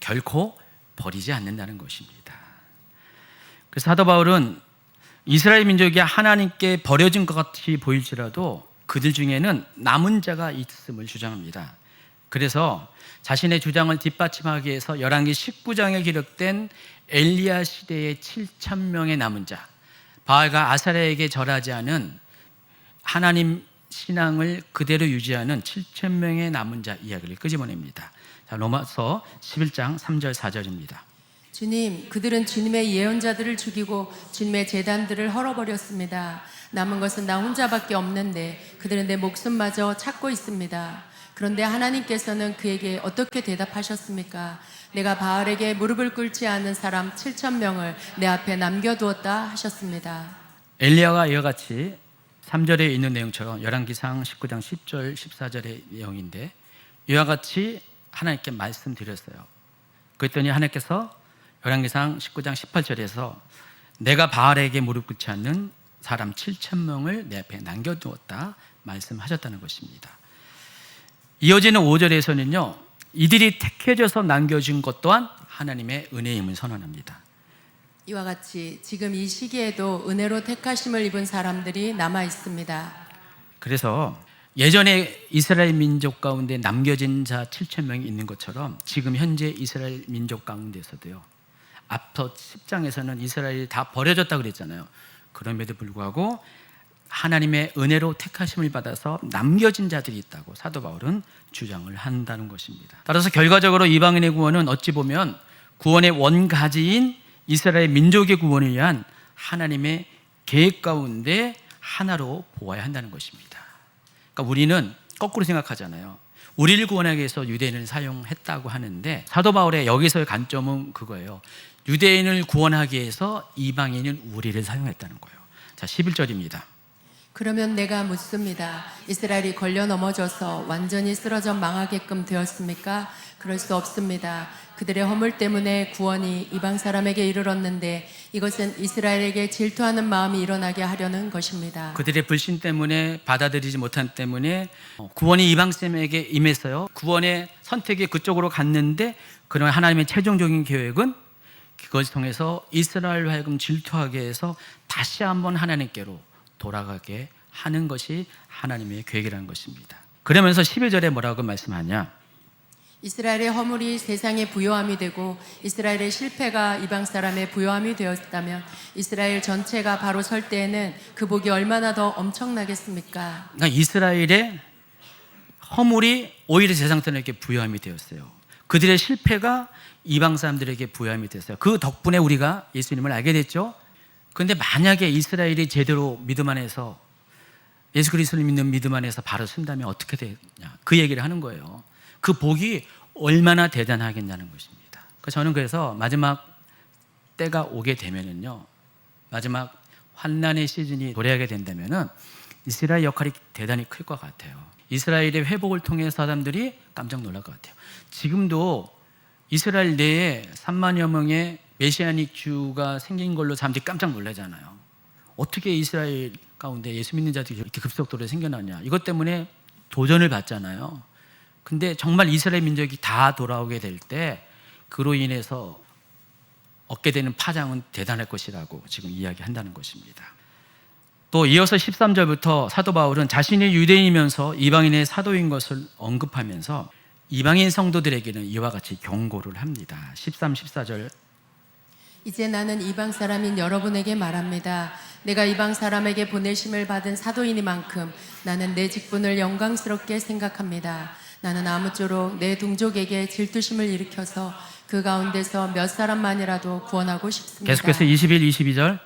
A: 결코 버리지 않는다는 것입니다. 그래서 사도 바울은 이스라엘 민족이 하나님께 버려진 것 같이 보일지라도 그들 중에는 남은 자가 있음을 주장합니다. 그래서 자신의 주장을 뒷받침하기 위해서 열왕기 19장에 기록된 엘리야 시대의 7,000명의 남은 자, 바알과 아사랴에게 절하지 않은 하나님 신앙을 그대로 유지하는 7,000명의 남은 자 이야기를 끄집어냅니다. 자, 로마서 11장 3절 4절입니다.
B: 주님, 그들은 주님의 예언자들을 죽이고 주님의 제단들을 헐어버렸습니다. 남은 것은 나 혼자밖에 없는데 그들은 내 목숨마저 찾고 있습니다. 그런데 하나님께서는 그에게 어떻게 대답하셨습니까? 내가 바알에게 무릎을 꿇지 않은 사람 7,000명을 내 앞에 남겨두었다 하셨습니다.
A: 엘리야가 이와 같이 3절에 있는 내용처럼 열왕기상 19장 10절 14절의 내용인데 이와 같이 하나님께 말씀드렸어요. 그랬더니 하나님께서 열왕기상 19장 18절에서 내가 바알에게 무릎 꿇지 않는 사람 7,000명을 내 앞에 남겨두었다 말씀하셨다는 것입니다. 이어지는 5절에서는요, 이들이 택해져서 남겨진 것 또한 하나님의 은혜임을 선언합니다.
B: 이와 같이 지금 이 시기에도 은혜로 택하심을 입은 사람들이 남아 있습니다.
A: 그래서 예전에 이스라엘 민족 가운데 남겨진 자 7,000명이 있는 것처럼 지금 현재 이스라엘 민족 가운데서도요, 앞서 10장에서는 이스라엘이 다 버려졌다고 그랬잖아요. 그럼에도 불구하고 하나님의 은혜로 택하심을 받아서 남겨진 자들이 있다고 사도 바울은 주장을 한다는 것입니다. 따라서 결과적으로 이방인의 구원은 어찌 보면 구원의 원가지인 이스라엘 민족의 구원을 위한 하나님의 계획 가운데 하나로 보아야 한다는 것입니다. 그러니까 우리는 거꾸로 생각하잖아요. 우리를 구원하기 위해서 유대인을 사용했다고 하는데 사도 바울의 여기서의 관점은 그거예요. 유대인을 구원하기 위해서 이방인은 우리를 사용했다는 거예요. 자, 11절입니다.
B: 그러면 내가 묻습니다. 이스라엘이 걸려 넘어져서 완전히 쓰러져 망하게끔 되었습니까? 그럴 수 없습니다. 그들의 허물 때문에 구원이 이방 사람에게 이르렀는데 이것은 이스라엘에게 질투하는 마음이 일어나게 하려는 것입니다.
A: 그들의 불신 때문에 받아들이지 못한 때문에 구원이 이방 사람에게 임했어요. 구원의 선택이 그쪽으로 갔는데 그런 하나님의 최종적인 계획은 그것을 통해서 이스라엘로 하여금 질투하게 해서 다시 한번 하나님께로 돌아가게 하는 것이 하나님의 계획이라는 것입니다. 그러면서 11절에 뭐라고 말씀하냐?
B: 이스라엘의 허물이 세상의 부요함이 되고 이스라엘의 실패가 이방 사람의 부요함이 되었다면 이스라엘 전체가 바로 설 때에는 그 복이 얼마나 더 엄청나겠습니까?
A: 그러니까 이스라엘의 허물이 오히려 세상 사람에게 부요함이 되었어요. 그들의 실패가 이방 사람들에게 부요함이 됐어요. 그 덕분에 우리가 예수님을 알게 됐죠. 그런데 만약에 이스라엘이 제대로 믿음 안에서 예수 그리스도를 믿는 믿음 안에서 바로 쓴다면 어떻게 되냐, 그 얘기를 하는 거예요. 그 복이 얼마나 대단하겠냐는 것입니다. 저는 그래서 마지막 때가 오게 되면은요, 마지막 환난의 시즌이 도래하게 된다면은 이스라엘 역할이 대단히 클 것 같아요. 이스라엘의 회복을 통해 사람들이 깜짝 놀랄 것 같아요. 지금도 이스라엘 내에 3만여 명의 메시아닉 주가 생긴 걸로 사람들이 깜짝 놀라잖아요. 어떻게 이스라엘 가운데 예수 믿는 자들이 이렇게 급속도로 생겨나냐. 이것 때문에 도전을 받잖아요. 근데 정말 이스라엘 민족이 다 돌아오게 될 때 그로 인해서 얻게 되는 파장은 대단할 것이라고 지금 이야기한다는 것입니다. 또 이어서 13절부터 사도 바울은 자신이 유대인이면서 이방인의 사도인 것을 언급하면서 이방인 성도들에게는 이와 같이 경고를 합니다. 13, 14절
B: 이제 나는 이방 사람인 여러분에게 말합니다. 내가 이방 사람에게 보내심을 받은 사도이니만큼 나는 내 직분을 영광스럽게 생각합니다. 나는 아무쪼록 내 동족에게 질투심을 일으켜서 그 가운데서 몇 사람만이라도 구원하고 싶습니다.
A: 계속해서 21, 22절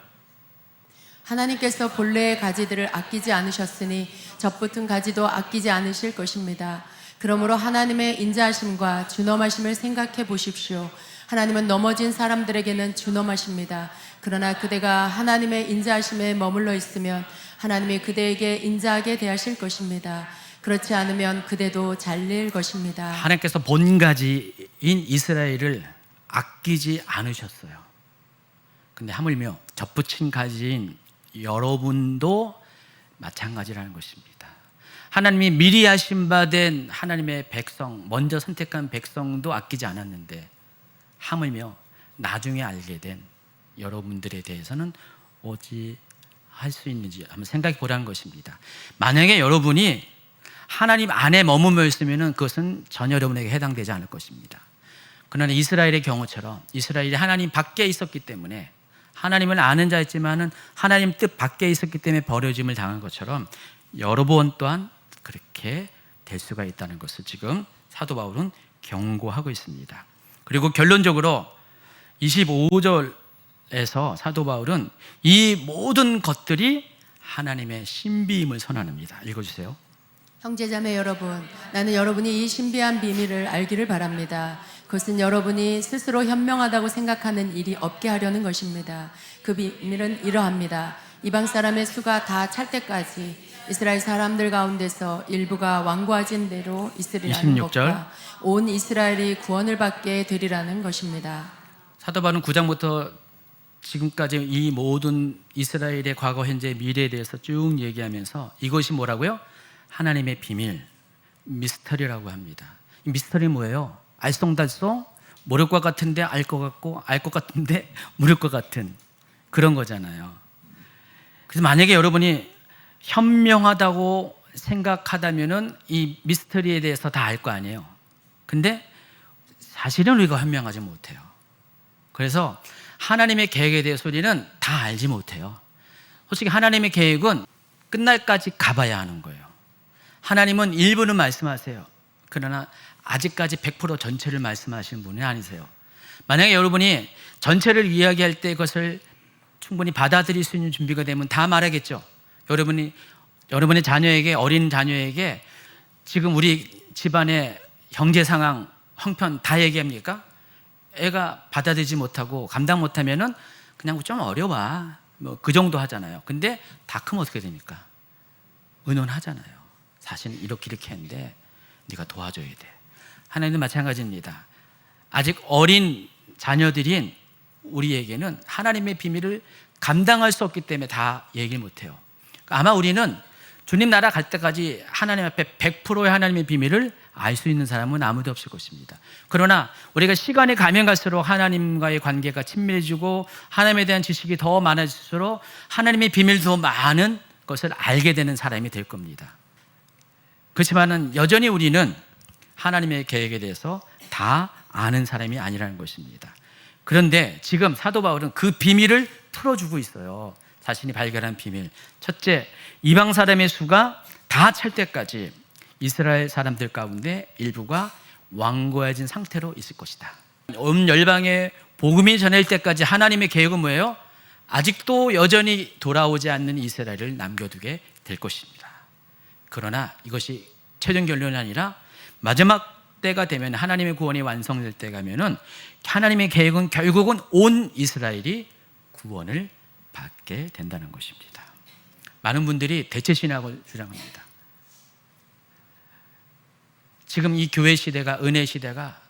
B: 하나님께서 본래의 가지들을 아끼지 않으셨으니 젖붙은 가지도 아끼지 않으실 것입니다. 그러므로 하나님의 인자하심과 준엄하심을 생각해 보십시오. 하나님은 넘어진 사람들에게는 준엄하십니다. 그러나 그대가 하나님의 인자하심에 머물러 있으면 하나님이 그대에게 인자하게 대하실 것입니다. 그렇지 않으면 그대도 잘릴 것입니다.
A: 하나님께서 본가지인 이스라엘을 아끼지 않으셨어요. 근데 하물며 젖붙인 가지인 여러분도 마찬가지라는 것입니다. 하나님이 미리 하신 바 된 하나님의 백성, 먼저 선택한 백성도 아끼지 않았는데 하물며 나중에 알게 된 여러분들에 대해서는 어찌 할 수 있는지 한번 생각해 보라는 것입니다. 만약에 여러분이 하나님 안에 머물러 있으면 그것은 전혀 여러분에게 해당되지 않을 것입니다. 그러나 이스라엘의 경우처럼 이스라엘이 하나님 밖에 있었기 때문에 하나님을 아는 자였지만은 하나님 뜻 밖에 있었기 때문에 버려짐을 당한 것처럼 여러분 또한 그렇게 될 수가 있다는 것을 지금 사도 바울은 경고하고 있습니다. 그리고 결론적으로 25절에서 사도 바울은 이 모든 것들이 하나님의 신비임을 선언합니다. 읽어주세요.
B: 형제자매 여러분, 나는 여러분이 이 신비한 비밀을 알기를 바랍니다. 그것은 여러분이 스스로 현명하다고 생각하는 일이 없게 하려는 것입니다. 그 비밀은 이러합니다. 이방 사람의 수가 다 찰 때까지 이스라엘 사람들 가운데서 일부가 완고하진 대로 있으리라는
A: 26절.
B: 것과 온 이스라엘이 구원을 받게 되리라는 것입니다.
A: 사도 바울은 9장부터 지금까지 이 모든 이스라엘의 과거, 현재, 미래에 대해서 쭉 얘기하면서 이것이 뭐라고요? 하나님의 비밀, 미스터리라고 합니다. 이 미스터리 뭐예요? 알쏭달쏭 모를 것 같은데 알 것 같고 알 것 같은데 모를 것 같은 그런 거잖아요. 그래서 만약에 여러분이 현명하다고 생각하다면은 이 미스터리에 대해서 다 알 거 아니에요. 근데 사실은 우리가 현명하지 못해요. 그래서 하나님의 계획에 대해서 우리는 다 알지 못해요. 솔직히 하나님의 계획은 끝날까지 가봐야 하는 거예요. 하나님은 일부는 말씀하세요. 그러나 아직까지 100% 전체를 말씀하시는 분이 아니세요. 만약에 여러분이 전체를 이야기할 때 그것을 충분히 받아들일 수 있는 준비가 되면 다 말하겠죠. 여러분의 자녀에게, 어린 자녀에게 지금 우리 집안의 경제 상황, 형편 다 얘기합니까? 애가 받아들이지 못하고 감당 못하면은 그냥 좀 어려워. 뭐 그 정도 하잖아요. 근데 다 크면 어떻게 됩니까? 의논하잖아요. 사실은 이렇게 했는데 네가 도와줘야 돼. 하나님도 마찬가지입니다. 아직 어린 자녀들인 우리에게는 하나님의 비밀을 감당할 수 없기 때문에 다 얘기를 못해요. 아마 우리는 주님 나라 갈 때까지 하나님 앞에 100%의 하나님의 비밀을 알 수 있는 사람은 아무도 없을 것입니다. 그러나 우리가 시간이 가면 갈수록 하나님과의 관계가 친밀해지고 하나님에 대한 지식이 더 많아질수록 하나님의 비밀도 더 많은 것을 알게 되는 사람이 될 겁니다. 그렇지만은 여전히 우리는 하나님의 계획에 대해서 다 아는 사람이 아니라는 것입니다. 그런데 지금 사도 바울은 그 비밀을 풀어주고 있어요. 자신이 발견한 비밀. 첫째, 이방 사람의 수가 다 찰 때까지 이스라엘 사람들 가운데 일부가 완고해진 상태로 있을 것이다. 온 열방에 복음이 전할 때까지 하나님의 계획은 뭐예요? 아직도 여전히 돌아오지 않는 이스라엘을 남겨두게 될 것입니다. 그러나 이것이 최종 결론이 아니라 마지막 때가 되면 하나님의 구원이 완성될 때가 되면은 하나님의 계획은 결국은 온 이스라엘이 구원을 받게 된다는 것입니다. 많은 분들이 대체 신학을 주장합니다. 지금 이 교회 시대가, 은혜 시대가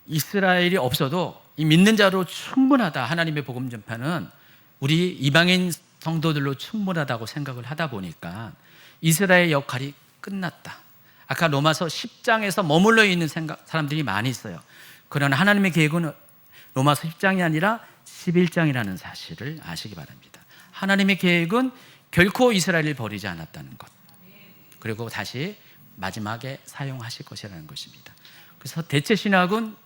A: 이스라엘이 없어도 이 믿는 자로 충분하다, 하나님의 복음 전파는 우리 이방인 성도들로 충분하다고 생각을 하다 보니까 이스라엘 역할이 끝났다. 아까 로마서 10장에서 머물러 있는 사람들이 많이 있어요. 그러나 하나님의 계획은 로마서 10장이 아니라 11장이라는 사실을 아시기 바랍니다. 하나님의 계획은 결코 이스라엘을 버리지 않았다는 것, 그리고 다시 마지막에 사용하실 것이라는 것입니다. 그래서 대체 신학은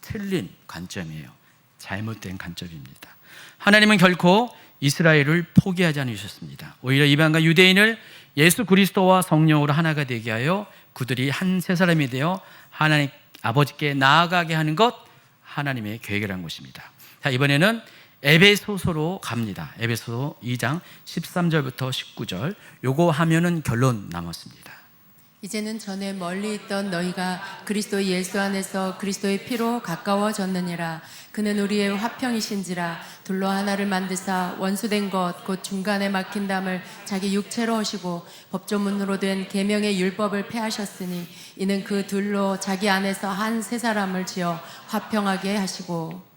A: 틀린 관점이에요. 잘못된 관점입니다. 하나님은 결코 이스라엘을 포기하지 않으셨습니다. 오히려 이방과 유대인을 예수 그리스도와 성령으로 하나가 되게 하여 그들이 한 세 사람이 되어 하나님 아버지께 나아가게 하는 것, 하나님의 계획이라는 것입니다. 자, 이번에는 에베소서로 갑니다. 에베소 2장 13절부터 19절. 요거 하면은 결론 남았습니다.
B: 이제는 전에 멀리 있던 너희가 그리스도 예수 안에서 그리스도의 피로 가까워졌느니라. 그는 우리의 화평이신지라. 둘로 하나를 만드사 원수된 것 곧 중간에 막힌 담을 자기 육체로 하시고 법조문으로 된 계명의 율법을 폐하셨으니 이는 그 둘로 자기 안에서 한 세 사람을 지어 화평하게 하시고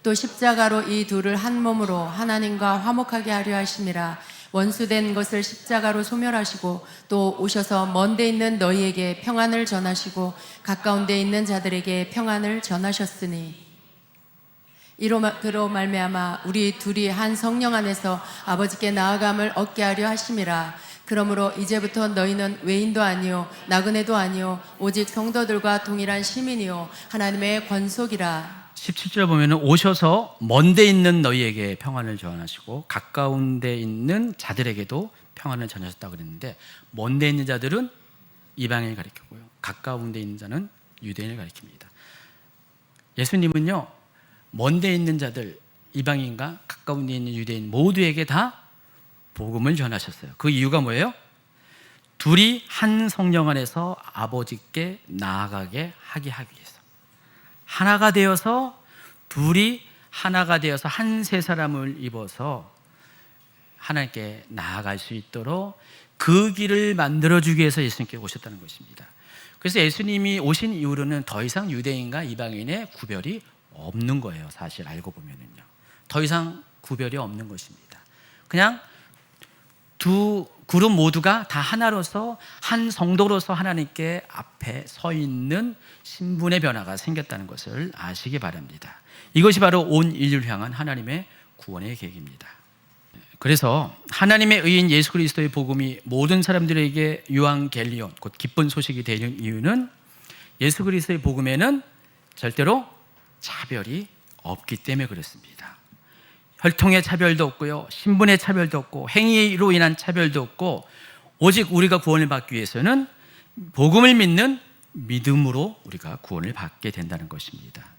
B: 또 십자가로 이 둘을 한 몸으로 하나님과 화목하게 하려 하심이라. 원수된 것을 십자가로 소멸하시고 또 오셔서 먼 데 있는 너희에게 평안을 전하시고 가까운 데 있는 자들에게 평안을 전하셨으니 그로 말미암아 우리 둘이 한 성령 안에서 아버지께 나아감을 얻게 하려 하심이라. 그러므로 이제부터 너희는 외인도 아니요 나그네도 아니요 오직 성도들과 동일한 시민이요 하나님의 권속이라.
A: 17절 보면 오셔서 먼 데 있는 너희에게 평안을 전하시고 가까운 데 있는 자들에게도 평안을 전하셨다고 그랬는데, 먼 데 있는 자들은 이방인을 가리키고요, 가까운 데 있는 자는 유대인을 가리킵니다. 예수님은요, 먼 데 있는 자들, 이방인과 가까운 데 있는 유대인 모두에게 다 복음을 전하셨어요. 그 이유가 뭐예요? 둘이 한 성령 안에서 아버지께 나아가게 하기 위해서, 하나가 되어서, 둘이 하나가 되어서 한 세 사람을 입어서 하나님께 나아갈 수 있도록 그 길을 만들어주기 위해서 예수님께 오셨다는 것입니다. 그래서 예수님이 오신 이후로는 더 이상 유대인과 이방인의 구별이 없는 거예요. 사실 알고 보면은요, 더 이상 구별이 없는 것입니다. 그냥 두 그룹 모두가 다 하나로서, 한 성도로서 하나님께 앞에 서 있는 신분의 변화가 생겼다는 것을 아시기 바랍니다. 이것이 바로 온 인류를 향한 하나님의 구원의 계획입니다. 그래서 하나님의 의인 예수 그리스도의 복음이 모든 사람들에게 유앙겔리온, 곧 기쁜 소식이 되는 이유는 예수 그리스도의 복음에는 절대로 차별이 없기 때문에 그렇습니다. 혈통의 차별도 없고요, 신분의 차별도 없고, 행위로 인한 차별도 없고, 오직 우리가 구원을 받기 위해서는 복음을 믿는 믿음으로 우리가 구원을 받게 된다는 것입니다.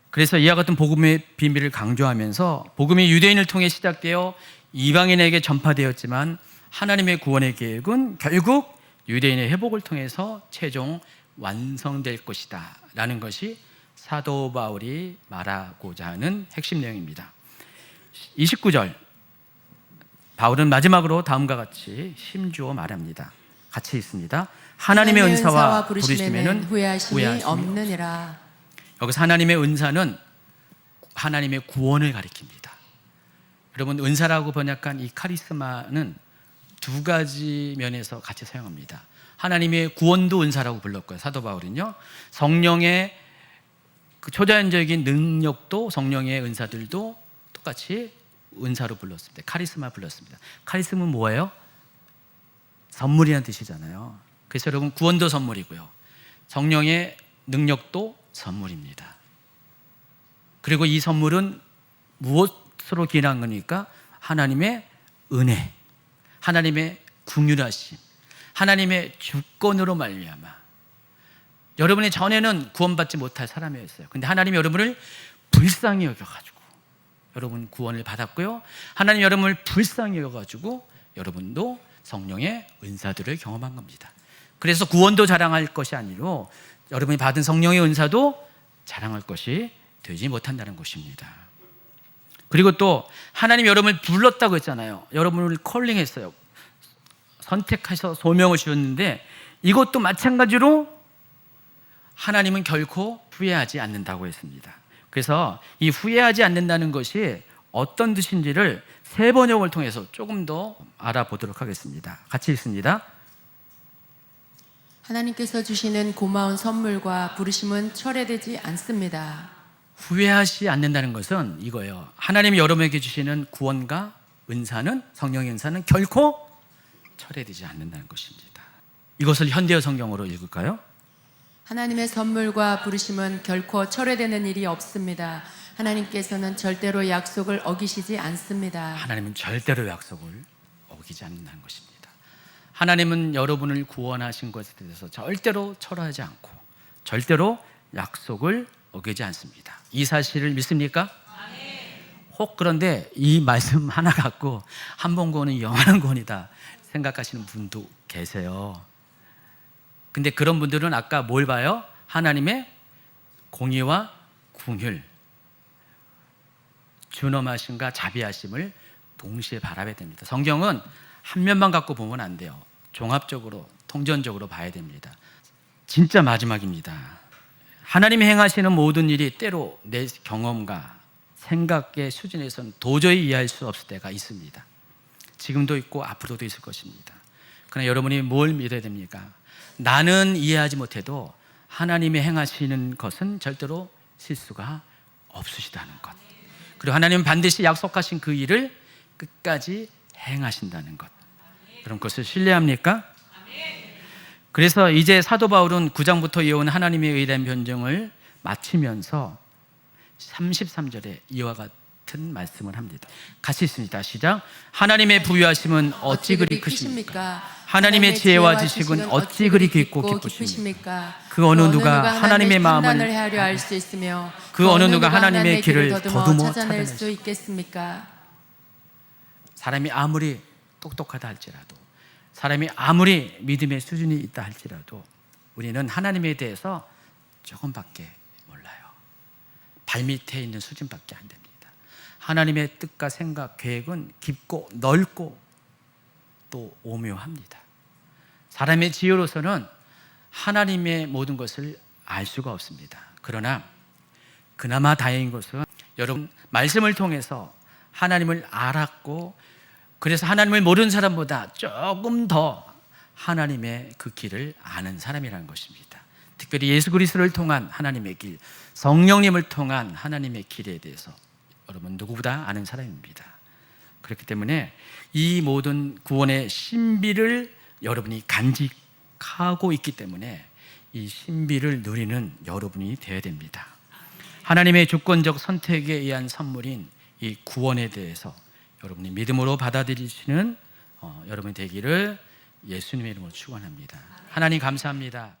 A: 그래서 이와 같은 복음의 비밀을 강조하면서 복음이 유대인을 통해 시작되어 이방인에게 전파되었지만 하나님의 구원의 계획은 결국 유대인의 회복을 통해서 최종 완성될 것이다 라는 것이 사도 바울이 말하고자 하는 핵심 내용입니다. 29절, 바울은 마지막으로 다음과 같이 힘주어 말합니다. 같이 있습니다. 하나님의 은사와 부르심에는 후회하심이 없느니라. 여기서 하나님의 은사는 하나님의 구원을 가리킵니다. 여러분, 은사라고 번역한 이 카리스마는 두 가지 면에서 같이 사용합니다. 하나님의 구원도 은사라고 불렀고요, 사도 바울은요, 성령의 그 초자연적인 능력도, 성령의 은사들도 똑같이 은사로 불렀습니다. 카리스마 불렀습니다. 카리스마는 뭐예요? 선물이라는 뜻이잖아요. 그래서 여러분, 구원도 선물이고요, 성령의 능력도 선물입니다. 그리고 이 선물은 무엇으로 기인한 거니까? 하나님의 은혜, 하나님의 긍휼하심, 하나님의 주권으로 말미암아. 여러분이 전에는 구원받지 못할 사람이었어요. 근데 하나님이 여러분을 불쌍히 여겨가지고 여러분 구원을 받았고요, 하나님 여러분을 불쌍히 여겨가지고 여러분도 성령의 은사들을 경험한 겁니다. 그래서 구원도 자랑할 것이 아니로 여러분이 받은 성령의 은사도 자랑할 것이 되지 못한다는 것입니다. 그리고 또 하나님 여러분을 불렀다고 했잖아요. 여러분을 콜링했어요. 선택하셔서 소명을 주셨는데 이것도 마찬가지로 하나님은 결코 후회하지 않는다고 했습니다. 그래서 이 후회하지 않는다는 것이 어떤 뜻인지를 세 번역을 통해서 조금 더 알아보도록 하겠습니다. 같이 읽습니다.
B: 하나님께서 주시는 고마운 선물과 부르심은 철회되지 않습니다.
A: 후회하지 않는다는 것은 이거예요. 하나님이 여러분에게 주시는 구원과 은사는, 성령의 은사는 결코 철회되지 않는다는 것입니다. 이것을 현대어 성경으로 읽을까요?
B: 하나님의 선물과 부르심은 결코 철회되는 일이 없습니다. 하나님께서는 절대로 약속을 어기시지 않습니다.
A: 하나님은 절대로 약속을 어기지 않는다는 것입니다. 하나님은 여러분을 구원하신 것에 대해서 절대로 철회하지 않고 절대로 약속을 어기지 않습니다. 이 사실을 믿습니까? 혹 그런데 이 말씀 하나 갖고 한 번 구원은 영원한 구원이다 생각하시는 분도 계세요. 근데 그런 분들은 아까 뭘 봐요? 하나님의 공의와 긍휼, 준엄하심과 자비하심을 동시에 바라봐야 됩니다. 성경은 한 면만 갖고 보면 안 돼요. 종합적으로, 통전적으로 봐야 됩니다. 진짜 마지막입니다. 하나님이 행하시는 모든 일이 때로 내 경험과 생각의 수준에서는 도저히 이해할 수 없을 때가 있습니다. 지금도 있고 앞으로도 있을 것입니다. 그러나 여러분이 뭘 믿어야 됩니까? 나는 이해하지 못해도 하나님이 행하시는 것은 절대로 실수가 없으시다는 것. 그리고 하나님은 반드시 약속하신 그 일을 끝까지 행하신다는 것. 그럼 그것을 신뢰합니까? 그래서 이제 사도 바울은 9장부터 이어온 하나님의 의된 변증을 마치면서 33절에 이와 같은 말씀을 합니다. 같이 있습니다. 시작. 하나님의 부유하심은 어찌 그리 크십니까? 하나님의 지혜와 지식은 어찌 그리 깊고 깊으십니까? 그 어느 누가 하나님의 마음을
B: 헤아려 알 수 있으며
A: 그 어느 누가 하나님의 길을 더듬어
B: 찾아낼 수 있겠습니까?
A: 사람이 아무리 똑똑하다 할지라도, 사람이 아무리 믿음의 수준이 있다 할지라도 우리는 하나님에 대해서 조금밖에 몰라요. 발밑에 있는 수준밖에 안 됩니다. 하나님의 뜻과 생각, 계획은 깊고 넓고 또 오묘합니다. 사람의 지혜로서는 하나님의 모든 것을 알 수가 없습니다. 그러나 그나마 다행인 것은 여러분 말씀을 통해서 하나님을 알았고, 그래서 하나님을 모르는 사람보다 조금 더 하나님의 그 길을 아는 사람이라는 것입니다. 특별히 예수 그리스도를 통한 하나님의 길, 성령님을 통한 하나님의 길에 대해서 여러분 누구보다 아는 사람입니다. 그렇기 때문에 이 모든 구원의 신비를 여러분이 간직하고 있기 때문에 이 신비를 누리는 여러분이 되어야 됩니다. 하나님의 주권적 선택에 의한 선물인 이 구원에 대해서 여러분이 믿음으로 받아들이시는 여러분이 되기를 예수님의 이름으로 축원합니다. 하나님 감사합니다.